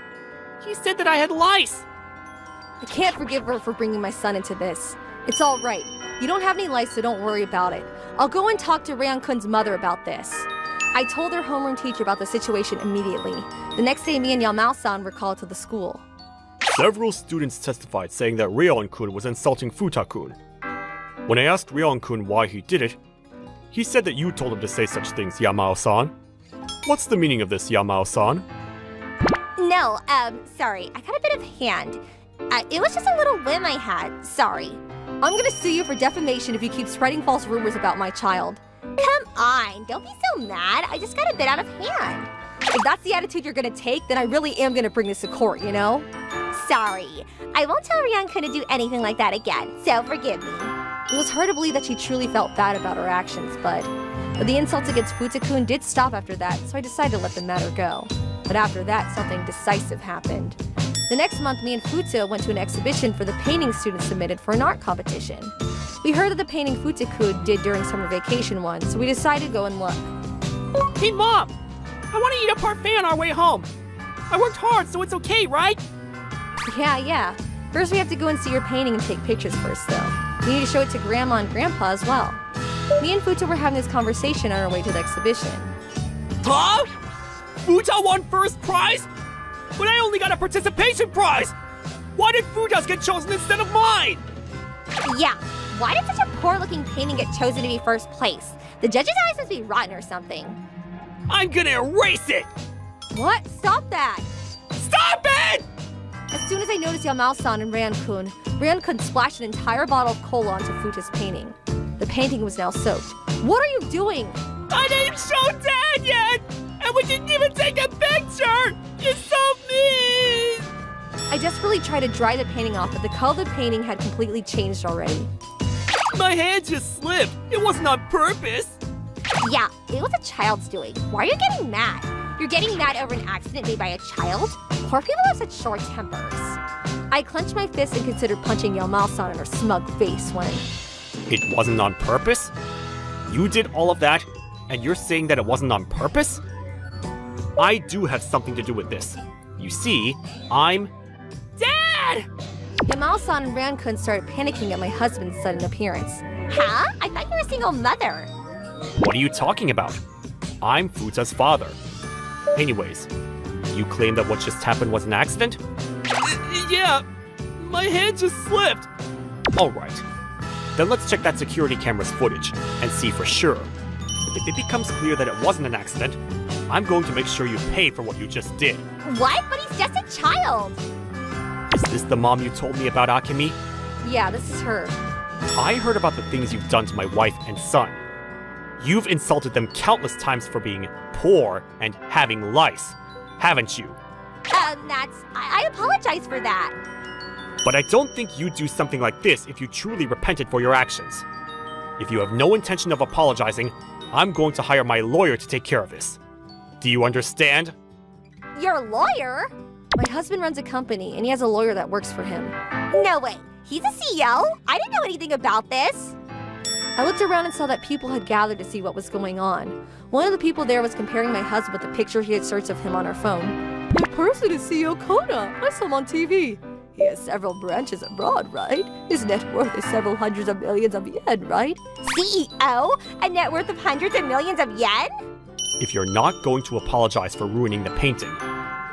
He said that I had lice. I can't forgive her for bringing my son into this. It's all right. You don't have any lice, so don't worry about it. I'll go and talk to Rayon-kun's mother about this. I told their homeroom teacher about the situation immediately. The next day, me and Yamao-san were called to the school. Several students testified saying that Ryeon-kun was insulting Futa-kun. When I asked Ryeon-kun why he did it, he said that you told him to say such things, Yamao-san. What's the meaning of this, Yamao-san? No, sorry. I got a bit of hand. It was just a little whim I had. Sorry. I'm gonna sue you for defamation if you keep spreading false rumors about my child. Come on, don't be so mad. I just got a bit out of hand. If that's the attitude you're gonna take, then I really am gonna bring this to court, you know? Sorry. I won't tell Rion-kun to do anything like that again, so forgive me. It was hard to believe that she truly felt bad about her actions, but the insults against Futa-kun did stop after that, so I decided to let the matter go. But after that, something decisive happened. The next month, me and Futa went to an exhibition for the painting students submitted for an art competition. We heard of the painting Futa-kun did during summer vacation once, so we decided to go and look. Hey, Mom! I want to eat a parfait on our way home. I worked hard, so it's okay, right? Yeah. First, we have to go and see your painting and take pictures first, though. We need to show it to Grandma and Grandpa as well. Me and Futa were having this conversation on our way to the exhibition. Huh? Futa won first prize? But I only got a participation prize! Why did Futa's get chosen instead of mine? Yeah, why did such a poor-looking painting get chosen to be first place? The judge's eyes must be rotten or something. I'm gonna erase it! What? Stop that! Stop it! As soon as I noticed Yamao-san and Rayon-kun splashed an entire bottle of cola onto Futa's painting. The painting was now soaked. What are you doing? I didn't show Dad yet! And we didn't even take a picture! You're so mean! I desperately tried to dry the painting off, but the color of the painting had completely changed already. My hand just slipped. It wasn't on purpose. Yeah, it was a child's doing. Why are you getting mad? You're getting mad over an accident made by a child? Poor people have such short tempers. I clenched my fist and considered punching Yamao-san in her smug face when... It wasn't on purpose? You did all of that, and you're saying that it wasn't on purpose? I do have something to do with this. You see, I'm... Dad! Yamao-san and Rayon-kun started panicking at my husband's sudden appearance. Huh? I thought you were a single mother. What are you talking about? I'm Futa's father. Anyways, you claim that what just happened was an accident? Yeah, my hand just slipped. Alright, then let's check that security camera's footage and see for sure. If it becomes clear that it wasn't an accident, I'm going to make sure you pay for what you just did. What? But he's just a child. Is this the mom you told me about, Akemi? Yeah, this is her. I heard about the things you've done to my wife and son. You've insulted them countless times for being poor and having lice, haven't you? I apologize for that. But I don't think you'd do something like this if you truly repented for your actions. If you have no intention of apologizing, I'm going to hire my lawyer to take care of this. Do you understand? Your lawyer? My husband runs a company, and he has a lawyer that works for him. No way. He's a CEO? I didn't know anything about this. I looked around and saw that people had gathered to see what was going on. One of the people there was comparing my husband with the picture he had searched of him on our phone. That person is CEO Kona. I saw him on TV. He has several branches abroad, right? His net worth is several hundreds of millions of yen, right? CEO? A net worth of hundreds of millions of yen? If you're not going to apologize for ruining the painting,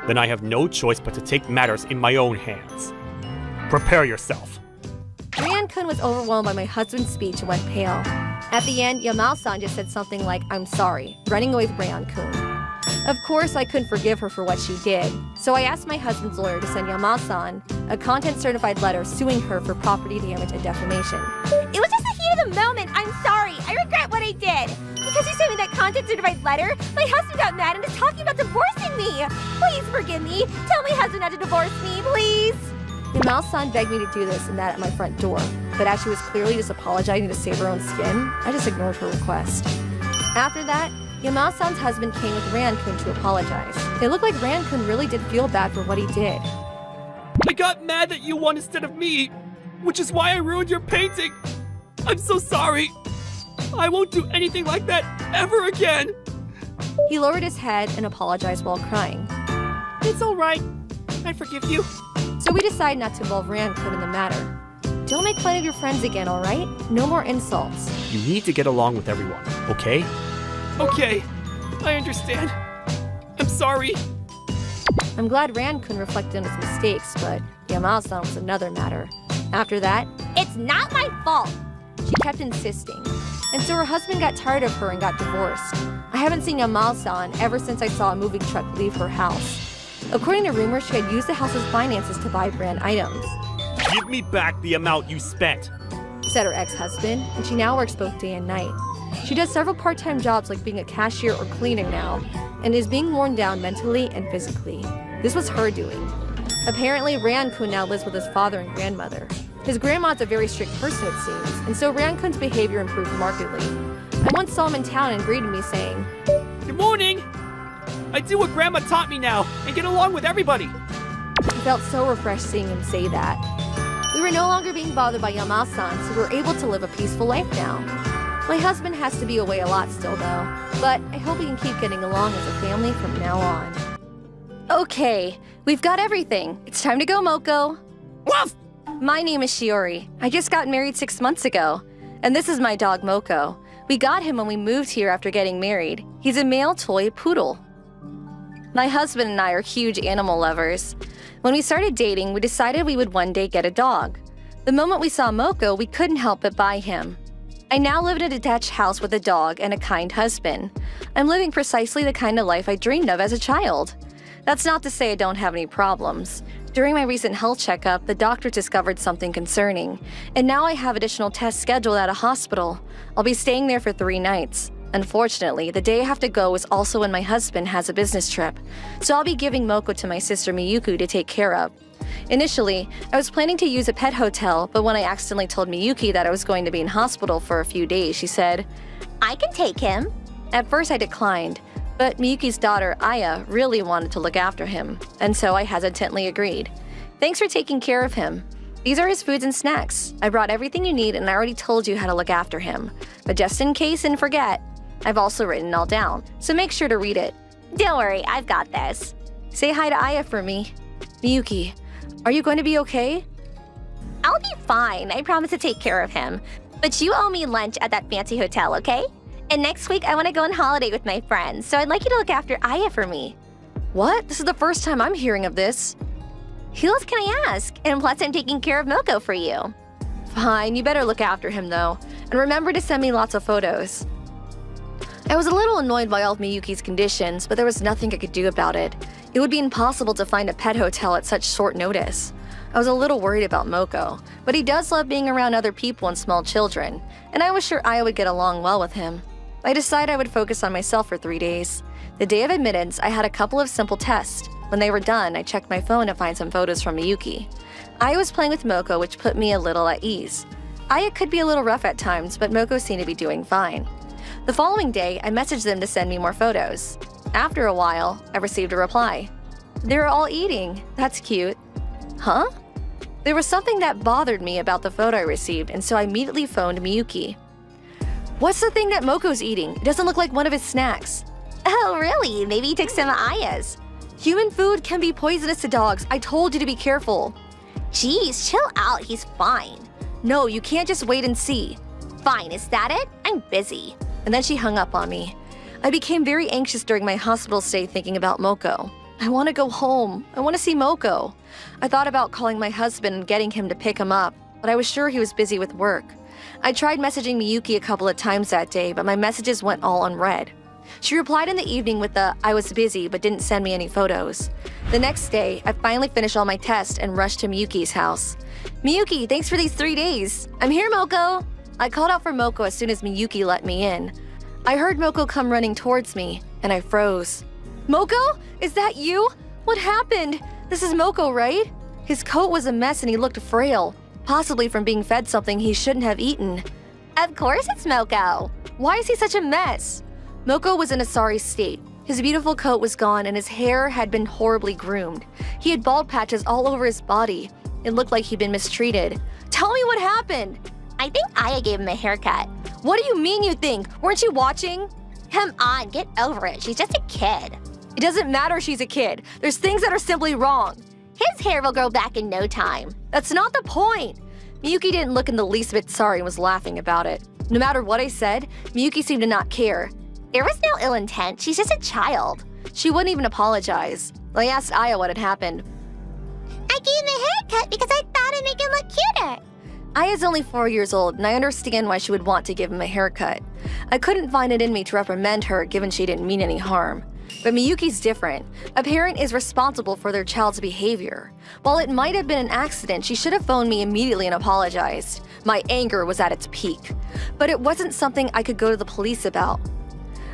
then I have no choice but to take matters in my own hands. Prepare yourself. Ryan-kun was overwhelmed by my husband's speech and went pale. At the end, Yamao-san just said something like, "I'm sorry," running away with Ryan-kun. Of course, I couldn't forgive her for what she did, so I asked my husband's lawyer to send Yamao-san a content-certified letter suing her for property damage and defamation. It was just the heat of the moment. I'm sorry. I regret what I did. Because you sent me that content-certified letter, my husband got mad and is talking about divorcing me. Please forgive me. Tell my husband not to divorce me, please. Yamao-san begged me to do this and that at my front door, but as she was clearly just apologizing to save her own skin, I just ignored her request. After that, Yamao-san's husband came with Ryan-kun to apologize. It looked like Ryan-kun really did feel bad for what he did. I got mad that you won instead of me, which is why I ruined your painting. I'm so sorry. I won't do anything like that ever again. He lowered his head and apologized while crying. It's all right. I forgive you. So we decided not to involve Ryan-kun in the matter. Don't make fun of your friends again, alright? No more insults. You need to get along with everyone, okay? Okay, I understand. I'm sorry. I'm glad Ryan-kun reflected on his mistakes, but Yamao-san was another matter. After that, It's not my fault. she kept insisting. And so her husband got tired of her and got divorced. I haven't seen Yamao-san ever since I saw a moving truck leave her house. According to rumors, she had used the house's finances to buy brand items, Give me back the amount you spent. said her ex-husband, and she now works both day and night. She does several part-time jobs like being a cashier or cleaner now, and is being worn down mentally and physically. This was her doing. Apparently, Ryan-kun now lives with his father and grandmother. His grandma's a very strict person, it seems, and so Ryan-kun's behavior improved markedly. I once saw him in town and greeted me saying, Good morning. I do what Grandma taught me now and get along with everybody. I felt so refreshed seeing him say that. We were no longer being bothered by Yamao-san, so we were able to live a peaceful life now. My husband has to be away a lot still, though, but I hope we can keep getting along as a family from now on. Okay, we've got everything. It's time to go, Moko. Woof! My name is Shiori. I just got married 6 months ago. And this is my dog, Moko. We got him when we moved here after getting married. He's a male toy poodle. My husband and I are huge animal lovers. When we started dating, we decided we would one day get a dog. The moment we saw Moko, we couldn't help but buy him. I now live in a detached house with a dog and a kind husband. I'm living precisely the kind of life I dreamed of as a child. That's not to say I don't have any problems. During my recent health checkup, the doctor discovered something concerning, and now I have additional tests scheduled at a hospital. I'll be staying there for 3 nights. Unfortunately, the day I have to go is also when my husband has a business trip, so I'll be giving Moko to my sister Miyuki to take care of. Initially, I was planning to use a pet hotel, but when I accidentally told Miyuki that I was going to be in hospital for a few days, she said, I can take him. At first I declined, but Miyuki's daughter, Aya, really wanted to look after him, and so I hesitantly agreed. Thanks for taking care of him. These are his foods and snacks. I brought everything you need and I already told you how to look after him. But just in case and forget, I've also written it all down, so make sure to read it. Don't worry, I've got this. Say hi to Aya for me. Miyuki, are you going to be okay? I'll be fine. I promise to take care of him. But you owe me lunch at that fancy hotel, okay? And next week I want to go on holiday with my friends, so I'd like you to look after Aya for me. What? This is the first time I'm hearing of this. Who else can I ask? And plus I'm taking care of Moko for you. Fine, you better look after him though. And remember to send me lots of photos. I was a little annoyed by all of Miyuki's conditions, but there was nothing I could do about it. It would be impossible to find a pet hotel at such short notice. I was a little worried about Moko, but he does love being around other people and small children, and I was sure Aya would get along well with him. I decided I would focus on myself for 3 days. The day of admittance, I had a couple of simple tests. When they were done, I checked my phone to find some photos from Miyuki. Aya was playing with Moko, which put me a little at ease. Aya could be a little rough at times, but Moko seemed to be doing fine. The following day, I messaged them to send me more photos. After a while, I received a reply. They were all eating. That's cute. Huh? There was something that bothered me about the photo I received, and so I immediately phoned Miyuki. What's the thing that Moko's eating? It doesn't look like one of his snacks. Oh, really? Maybe he took some of Aya's. Human food can be poisonous to dogs. I told you to be careful. Jeez, chill out. He's fine. No, you can't just wait and see. Fine, is that it? I'm busy. And then she hung up on me. I became very anxious during my hospital stay thinking about Moko. I want to go home. I want to see Moko. I thought about calling my husband and getting him to pick him up, but I was sure he was busy with work. I tried messaging Miyuki a couple of times that day, but my messages went all unread. She replied in the evening with the "I was busy" but didn't send me any photos. The next day, I finally finished all my tests and rushed to Miyuki's house. Miyuki, thanks for these 3 days. I'm here, Moko. I called out for Moko as soon as Miyuki let me in. I heard Moko come running towards me, and I froze. Moko? Is that you? What happened? This is Moko, right? His coat was a mess and he looked frail, possibly from being fed something he shouldn't have eaten. Of course it's Moko. Why is he such a mess? Moko was in a sorry state. His beautiful coat was gone and his hair had been horribly groomed. He had bald patches all over his body. It looked like he'd been mistreated. Tell me what happened. I think Aya gave him a haircut. What do you mean you think? Weren't you watching? Come on, get over it. She's just a kid. It doesn't matter she's a kid. There's things that are simply wrong. His hair will grow back in no time. That's not the point. Miyuki didn't look in the least bit sorry and was laughing about it. No matter what I said, Miyuki seemed to not care. There was no ill intent. She's just a child. She wouldn't even apologize. I asked Aya what had happened. I gave him a haircut because I thought it'd make him look cuter. Aya's only 4 years old, and I understand why she would want to give him a haircut. I couldn't find it in me to reprimand her given she didn't mean any harm. But Miyuki's different. A parent is responsible for their child's behavior. While it might have been an accident, she should have phoned me immediately and apologized. My anger was at its peak. But it wasn't something I could go to the police about.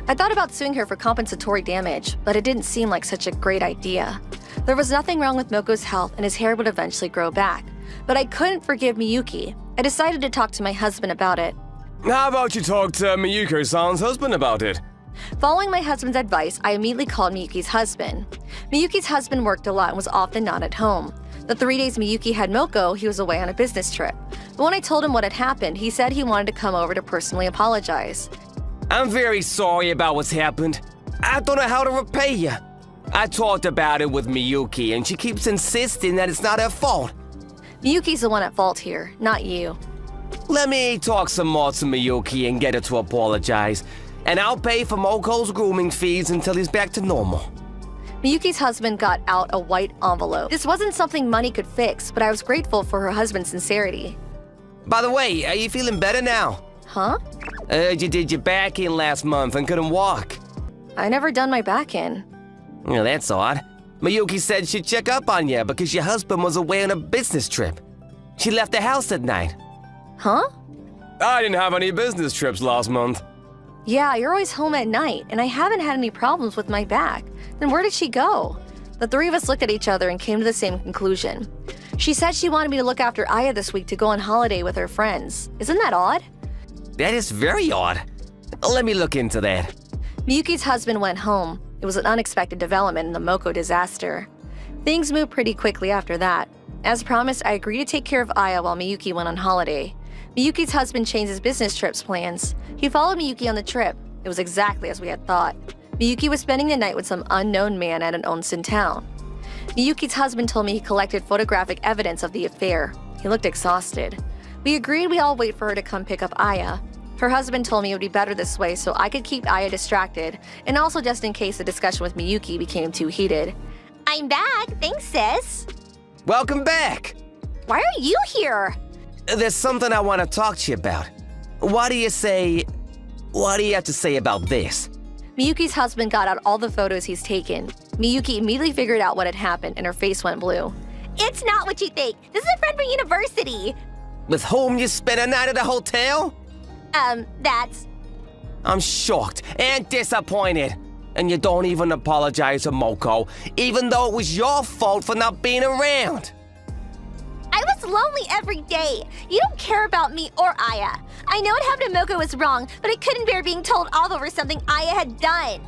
I thought about suing her for compensatory damage, but it didn't seem like such a great idea. There was nothing wrong with Moko's health and his hair would eventually grow back. But I couldn't forgive Miyuki. I decided to talk to my husband about it. How about you talk to Miyuko-san's husband about it? Following my husband's advice, I immediately called Miyuki's husband. Miyuki's husband worked a lot and was often not at home. The 3 days Miyuki had Moko, he was away on a business trip. But when I told him what had happened, he said he wanted to come over to personally apologize. I'm very sorry about what's happened. I don't know how to repay you. I talked about it with Miyuki, and she keeps insisting that it's not her fault. Miyuki's the one at fault here, not you. Let me talk some more to Miyuki and get her to apologize. And I'll pay for Moko's grooming fees until he's back to normal. Miyuki's husband got out a white envelope. This wasn't something money could fix, but I was grateful for her husband's sincerity. By the way, are you feeling better now? Huh? You did your back in last month and couldn't walk. I never done my back in. Well, that's odd. Miyuki said she'd check up on you because your husband was away on a business trip. She left the house at night. Huh? I didn't have any business trips last month. Yeah, you're always home at night, and I haven't had any problems with my back. Then where did she go? The three of us looked at each other and came to the same conclusion. She said she wanted me to look after Aya this week to go on holiday with her friends. Isn't that odd? That is very odd. Let me look into that. Miyuki's husband went home. It was an unexpected development in the Moko disaster. Things moved pretty quickly after that. As promised, I agreed to take care of Aya while Miyuki went on holiday. Miyuki's husband changed his business trip's plans. He followed Miyuki on the trip. It was exactly as we had thought. Miyuki was spending the night with some unknown man at an onsen town. Miyuki's husband told me he collected photographic evidence of the affair. He looked exhausted. We agreed we all wait for her to come pick up Aya. Her husband told me it would be better this way so I could keep Aya distracted, and also just in case the discussion with Miyuki became too heated. I'm back. Thanks, sis. Welcome back. Why are you here? There's something I want to talk to you about. What do you have to say about this? Miyuki's husband got out all the photos he's taken. Miyuki immediately figured out what had happened and her face went blue. It's not what you think. This is a friend from university. With whom you spent a night at a hotel? That's... I'm shocked and disappointed. And you don't even apologize to Moko, even though it was your fault for not being around. It's lonely every day. You don't care about me or Aya. I know what happened to Moko was wrong, but I couldn't bear being told off over something Aya had done.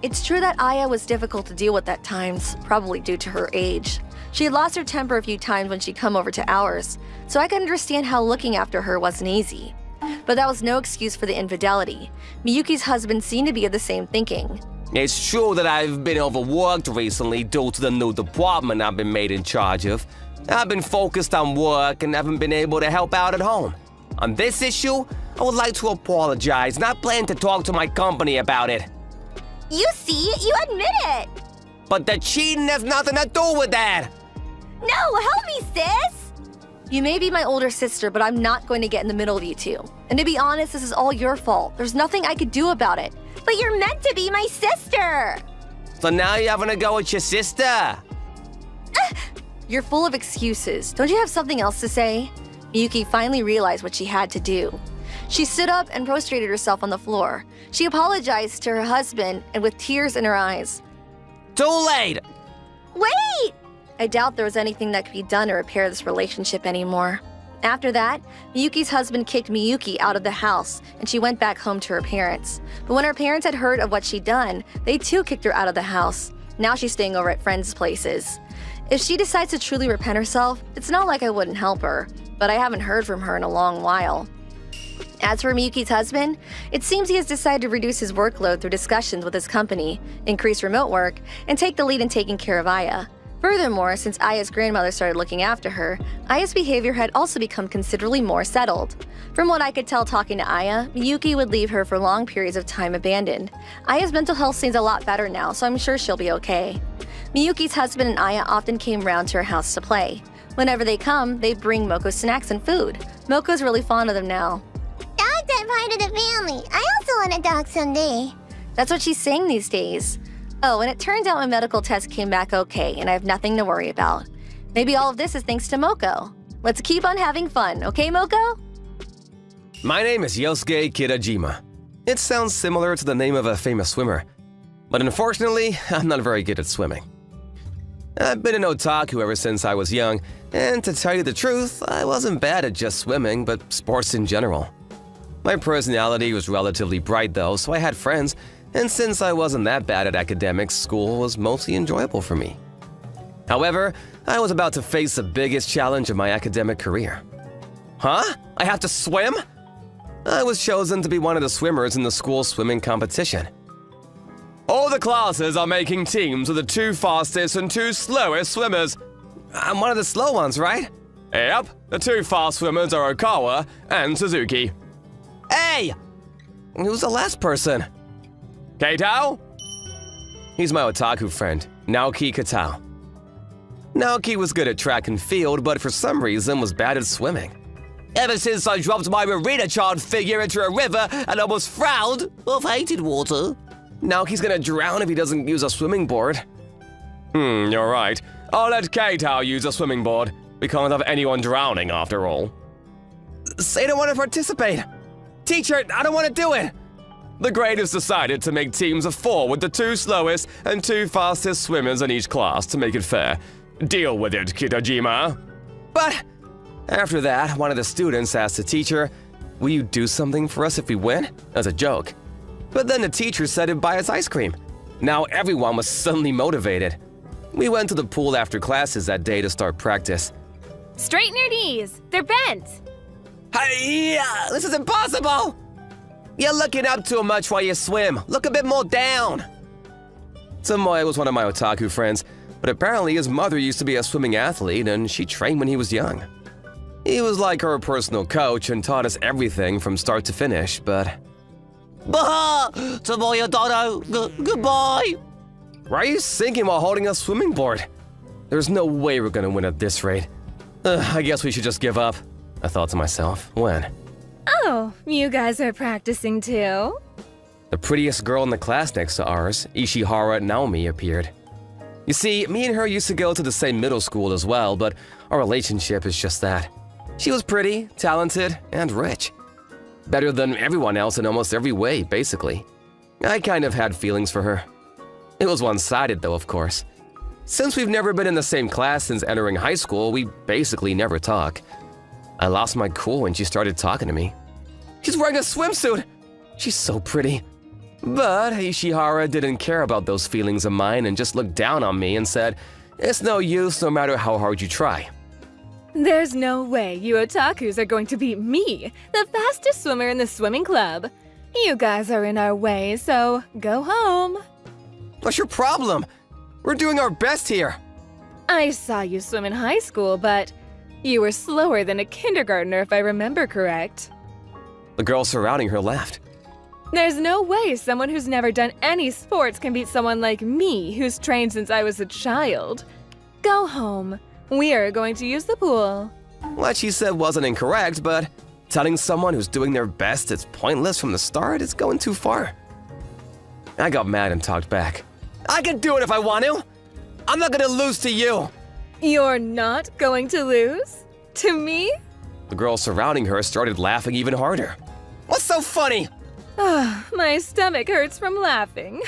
It's true that Aya was difficult to deal with at times, probably due to her age. She had lost her temper a few times when she'd come over to ours, so I could understand how looking after her wasn't easy. But that was no excuse for the infidelity. Miyuki's husband seemed to be of the same thinking. It's true that I've been overworked recently due to the new department I've been made in charge of. I've been focused on work and haven't been able to help out at home. On this issue, I would like to apologize, not plan to talk to my company about it. You see, you admit it. But the cheating has nothing to do with that. No, help me, sis. You may be my older sister, but I'm not going to get in the middle of you two. And to be honest, this is all your fault. There's nothing I could do about it. But you're meant to be my sister. So now you're having to go with your sister. You're full of excuses. Don't you have something else to say? Miyuki finally realized what she had to do. She stood up and prostrated herself on the floor. She apologized to her husband and with tears in her eyes. Too late! Wait! I doubt there was anything that could be done to repair this relationship anymore. After that, Miyuki's husband kicked Miyuki out of the house, and she went back home to her parents. But when her parents had heard of what she'd done, they too kicked her out of the house. Now she's staying over at friends' places. If she decides to truly repent herself, it's not like I wouldn't help her, but I haven't heard from her in a long while. As for Miyuki's husband, it seems he has decided to reduce his workload through discussions with his company, increase remote work, and take the lead in taking care of Aya. Furthermore, since Aya's grandmother started looking after her, Aya's behavior had also become considerably more settled. From what I could tell talking to Aya, Miyuki would leave her for long periods of time abandoned. Aya's mental health seems a lot better now, so I'm sure she'll be okay. Miyuki's husband and Aya often came round to her house to play. Whenever they come, they bring Moko snacks and food. Moko's really fond of them now. Dogs are part of the family. I also want a dog someday. That's what she's saying these days. Oh, and it turns out my medical test came back okay, and I have nothing to worry about. Maybe all of this is thanks to Moko. Let's keep on having fun, okay, Moko? My name is Yosuke Kirajima. It sounds similar to the name of a famous swimmer, but unfortunately, I'm not very good at swimming. I've been an otaku ever since I was young, and to tell you the truth, I wasn't bad at just swimming, but sports in general. My personality was relatively bright though, so I had friends, and since I wasn't that bad at academics, school was mostly enjoyable for me. However, I was about to face the biggest challenge of my academic career. Huh? I have to swim? I was chosen to be one of the swimmers in the school swimming competition. All the classes are making teams of the 2 fastest and 2 slowest swimmers. I'm one of the slow ones, right? Yep, the 2 fast swimmers are Okawa and Suzuki. Hey! Who's the last person? Keitao? He's my otaku friend, Naoki Katao. Naoki was good at track and field, but for some reason was bad at swimming. Ever since I dropped my Marina Chart figure into a river and almost frowned, I've hated water. Naoki's gonna drown if he doesn't use a swimming board. You're right. I'll let Keitao use a swimming board. We can't have anyone drowning after all. Say I don't want to participate. Teacher, I don't want to do it. The grade has decided to make teams of 4 with the 2 slowest and 2 fastest swimmers in each class to make it fair. Deal with it, Kitajima. But after that, one of the students asked the teacher, "Will you do something for us if we win?" as a joke. But then the teacher said he'd buy us ice cream. Now everyone was suddenly motivated. We went to the pool after classes that day to start practice. Straighten your knees. They're bent. Hey, this is impossible! You're looking up too much while you swim. Look a bit more down. Tomoe was one of my otaku friends, but apparently his mother used to be a swimming athlete and she trained when he was young. He was like her personal coach and taught us everything from start to finish, but... Tomoe Dono, goodbye! Why are you sinking while holding a swimming board? There's no way we're gonna win at this rate. I guess we should just give up, I thought to myself. When? Oh, you guys are practicing too? The prettiest girl in the class next to ours, Ishihara Naomi, appeared. You see, me and her used to go to the same middle school as well, but our relationship is just that. She was pretty, talented, and rich. Better than everyone else in almost every way, basically. I kind of had feelings for her. It was one-sided though, of course. Since we've never been in the same class since entering high school, we basically never talk. I lost my cool when she started talking to me. She's wearing a swimsuit! She's so pretty. But Ishihara didn't care about those feelings of mine and just looked down on me and said, "It's no use no matter how hard you try." There's no way you otakus are going to beat me, the fastest swimmer in the swimming club. You guys are in our way, so go home. What's your problem? We're doing our best here. I saw you swim in high school, but you were slower than a kindergartner if I remember correct. The girl surrounding her laughed. There's no way someone who's never done any sports can beat someone like me who's trained since I was a child. Go home. We are going to use the pool. What she said wasn't incorrect, but telling someone who's doing their best it's pointless from the start is going too far. I got mad and talked back. I can do it if I want to. I'm not gonna lose to you. You're not going to lose? To me? The girl surrounding her started laughing even harder. What's so funny? My stomach hurts from laughing.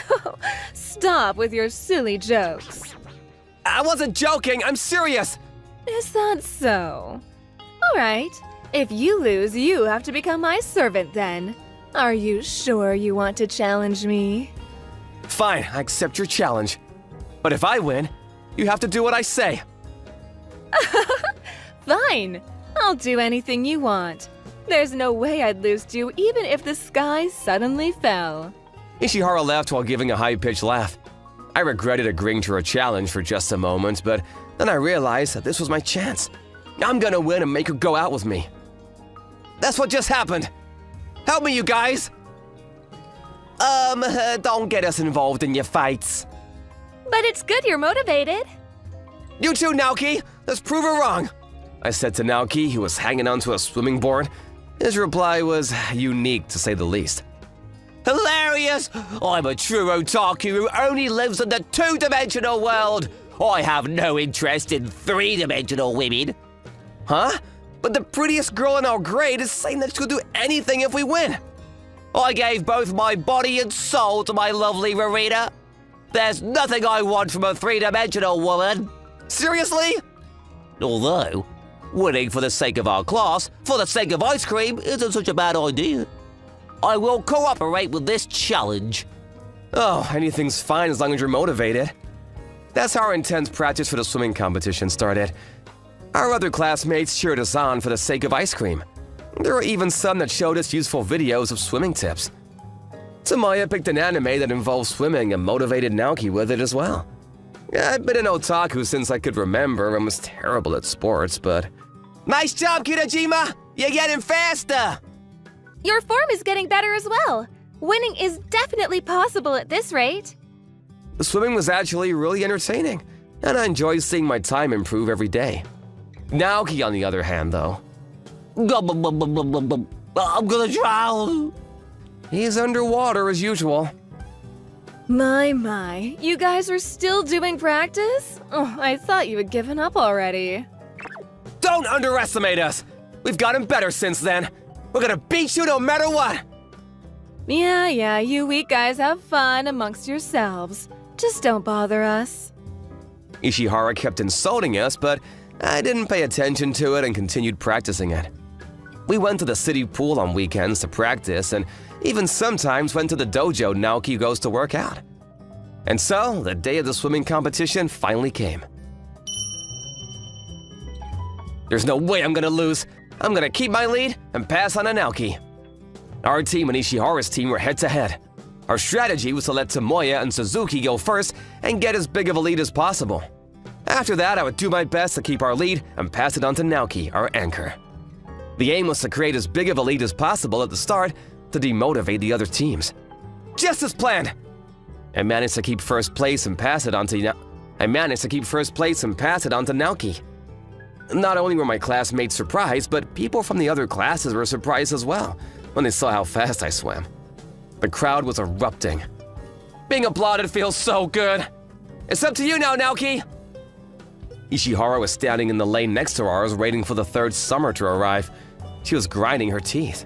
Stop with your silly jokes. I wasn't joking, I'm serious. Is that so? All right. If you lose, you have to become my servant then. Are you sure you want to challenge me? Fine, I accept your challenge. But if I win, you have to do what I say. Fine. I'll do anything you want. There's no way I'd lose to you even if the sky suddenly fell. Ishihara laughed while giving a high-pitched laugh. I regretted agreeing to her challenge for just a moment, but then I realized that this was my chance. I'm gonna win and make her go out with me. That's what just happened. Help me, you guys. Don't get us involved in your fights. But it's good you're motivated. You too, Naoki. Let's prove her wrong. I said to Naoki, who was hanging onto a swimming board. His reply was unique, to say the least. Hilarious! I'm a true otaku who only lives in the two-dimensional world. I have no interest in three-dimensional women. Huh? But the prettiest girl in our grade is saying that she'll do anything if we win. I gave both my body and soul to my lovely Rarita. There's nothing I want from a three-dimensional woman. Seriously? Although, winning for the sake of our class, for the sake of ice cream, isn't such a bad idea. I will cooperate with this challenge. Oh, anything's fine as long as you're motivated. That's how our intense practice for the swimming competition started. Our other classmates cheered us on for the sake of ice cream. There were even some that showed us useful videos of swimming tips. Tamaya picked an anime that involved swimming and motivated Naoki with it as well. I've been an otaku since I could remember and was terrible at sports, but... Nice job, Kirajima! You're getting faster! Your form is getting better as well. Winning is definitely possible at this rate. The swimming was actually really entertaining, and I enjoyed seeing my time improve every day. Naoki, on the other hand, though... I'm gonna drown! He's underwater as usual. My, you guys are still doing practice? Oh, I thought you had given up already. Don't underestimate us! We've gotten better since then. We're gonna beat you no matter what! Yeah, you weak guys have fun amongst yourselves. Just don't bother us. Ishihara kept insulting us, but I didn't pay attention to it and continued practicing it. We went to the city pool on weekends to practice and even sometimes went to the dojo Naoki goes to work out. And so, the day of the swimming competition finally came. There's no way I'm gonna lose. I'm gonna keep my lead and pass on to Naoki. Our team and Ishihara's team were head-to-head. Our strategy was to let Tomoya and Suzuki go first and get as big of a lead as possible. After that, I would do my best to keep our lead and pass it on to Naoki, our anchor. The aim was to create as big of a lead as possible at the start to demotivate the other teams. Just as planned! I managed to keep first place and pass it on to Naoki. Not only were my classmates surprised, but people from the other classes were surprised as well when they saw how fast I swam. The crowd was erupting. Being applauded feels so good. It's up to you now, Naoki! Ishihara was standing in the lane next to ours waiting for the third summer to arrive. She was grinding her teeth.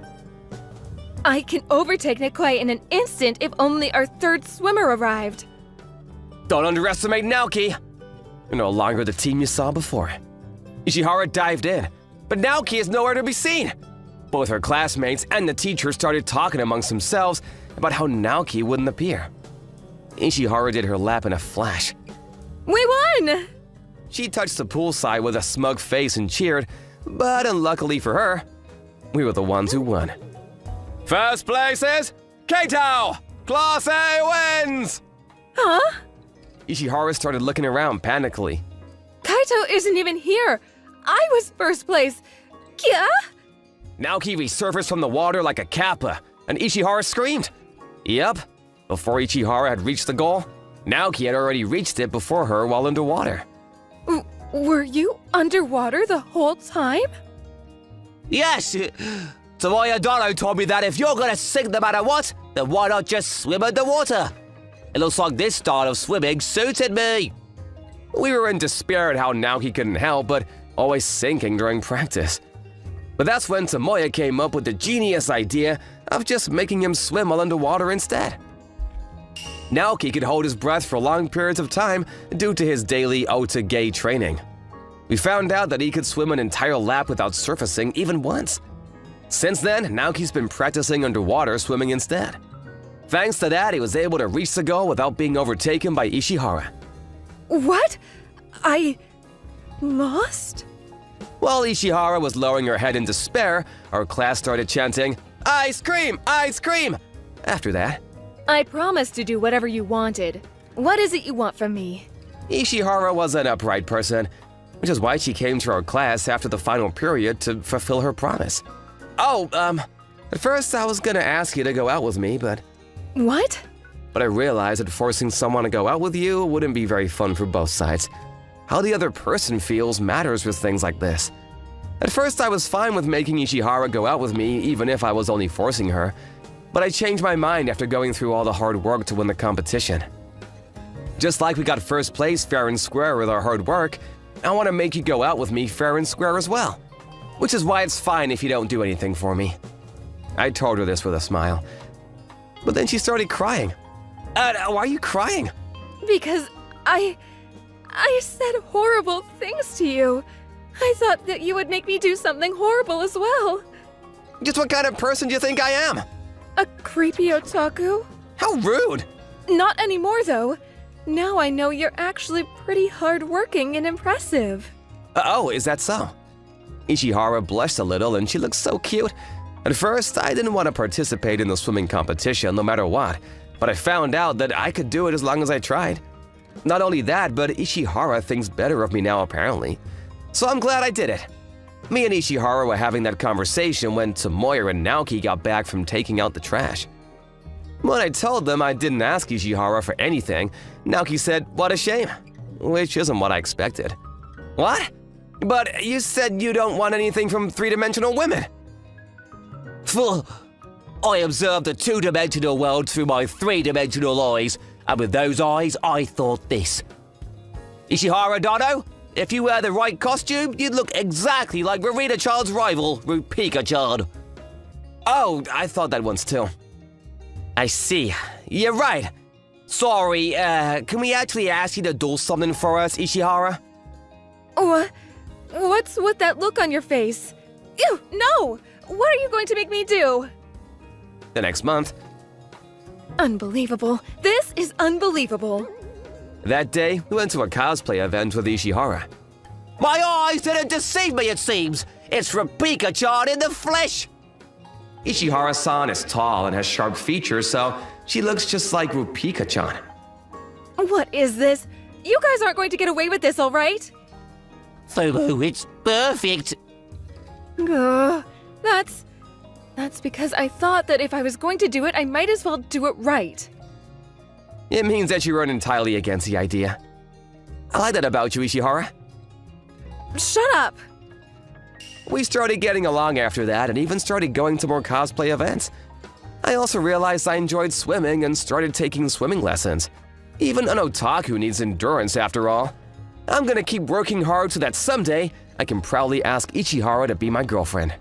I can overtake Nikkei in an instant if only our third swimmer arrived. Don't underestimate Naoki. You're no longer the team you saw before. Ishihara dived in, but Naoki is nowhere to be seen. Both her classmates and the teacher started talking amongst themselves about how Naoki wouldn't appear. Ishihara did her lap in a flash. We won! She touched the poolside with a smug face and cheered, but unluckily for her, we were the ones who won. First place is Kato! Class A wins! Huh? Ishihara started looking around panically. Kaito isn't even here. I was first place. Yeah? Naoki resurfaced from the water like a kappa, and Ishihara screamed. Yep, before Ishihara had reached the goal, Naoki had already reached it before her while underwater. Were you underwater the whole time? Yes. Tomoya Dono told me that if you're gonna sink no matter what, then why not just swim underwater? It looks like this style of swimming suited me. We were in despair at how Naoki couldn't help but always sinking during practice. But that's when Tomoya came up with the genius idea of just making him swim while underwater instead. Naoki could hold his breath for long periods of time due to his daily Otage training. We found out that he could swim an entire lap without surfacing even once. Since then, Naoki's been practicing underwater swimming instead. Thanks to that, he was able to reach the goal without being overtaken by Ishihara. What? I lost? While Ishihara was lowering her head in despair, our class started chanting, "Ice cream! Ice cream!" After that, I promised to do whatever you wanted. What is it you want from me? Ishihara was an upright person, which is why she came to our class after the final period to fulfill her promise. At first I was gonna ask you to go out with me, but What? I realized that forcing someone to go out with you wouldn't be very fun for both sides. How the other person feels matters with things like this. At first I was fine with making Ishihara go out with me even if I was only forcing her, but I changed my mind after going through all the hard work to win the competition. Just like we got first place fair and square with our hard work, I want to make you go out with me fair and square as well. Which is why it's fine if you don't do anything for me. I told her this with a smile. But then she started crying. Why are you crying? Because I said horrible things to you. I thought that you would make me do something horrible as well. Just what kind of person do you think I am? A creepy otaku? How rude! Not anymore, though. Now I know you're actually pretty hardworking and impressive. Oh, is that so? Ishihara blushed a little and she looked so cute. At first, I didn't want to participate in the swimming competition no matter what, but I found out that I could do it as long as I tried. Not only that, but Ishihara thinks better of me now apparently. So I'm glad I did it. Me and Ishihara were having that conversation when Tomoya and Naoki got back from taking out the trash. When I told them I didn't ask Ishihara for anything, Naoki said, "What a shame," which isn't what I expected. What? But you said you don't want anything from three-dimensional women. I observed the two-dimensional world through my three-dimensional eyes, and with those eyes, I thought this. Ishihara Dono, if you wear the right costume, you'd look exactly like Marina-chan's rival, Rupika-chan. Oh, I thought that once too. I see. You're right. Sorry, can we actually ask you to do something for us, Ishihara? What's with that look on your face? Ew, no! What are you going to make me do? The next month. Unbelievable. This is unbelievable. That day, we went to a cosplay event with Ishihara. My eyes didn't deceive me, it seems. It's Rupika-chan in the flesh. Ishihara-san is tall and has sharp features, so she looks just like Rupika-chan. What is this? You guys aren't going to get away with this, all right? Fubu, it's perfect. That's because I thought that if I was going to do it, I might as well do it right. It means that you weren't entirely against the idea. I like that about you, Ishihara. Shut up! We started getting along after that and even started going to more cosplay events. I also realized I enjoyed swimming and started taking swimming lessons. Even an otaku needs endurance after all. I'm gonna keep working hard so that someday I can proudly ask Ichihara to be my girlfriend.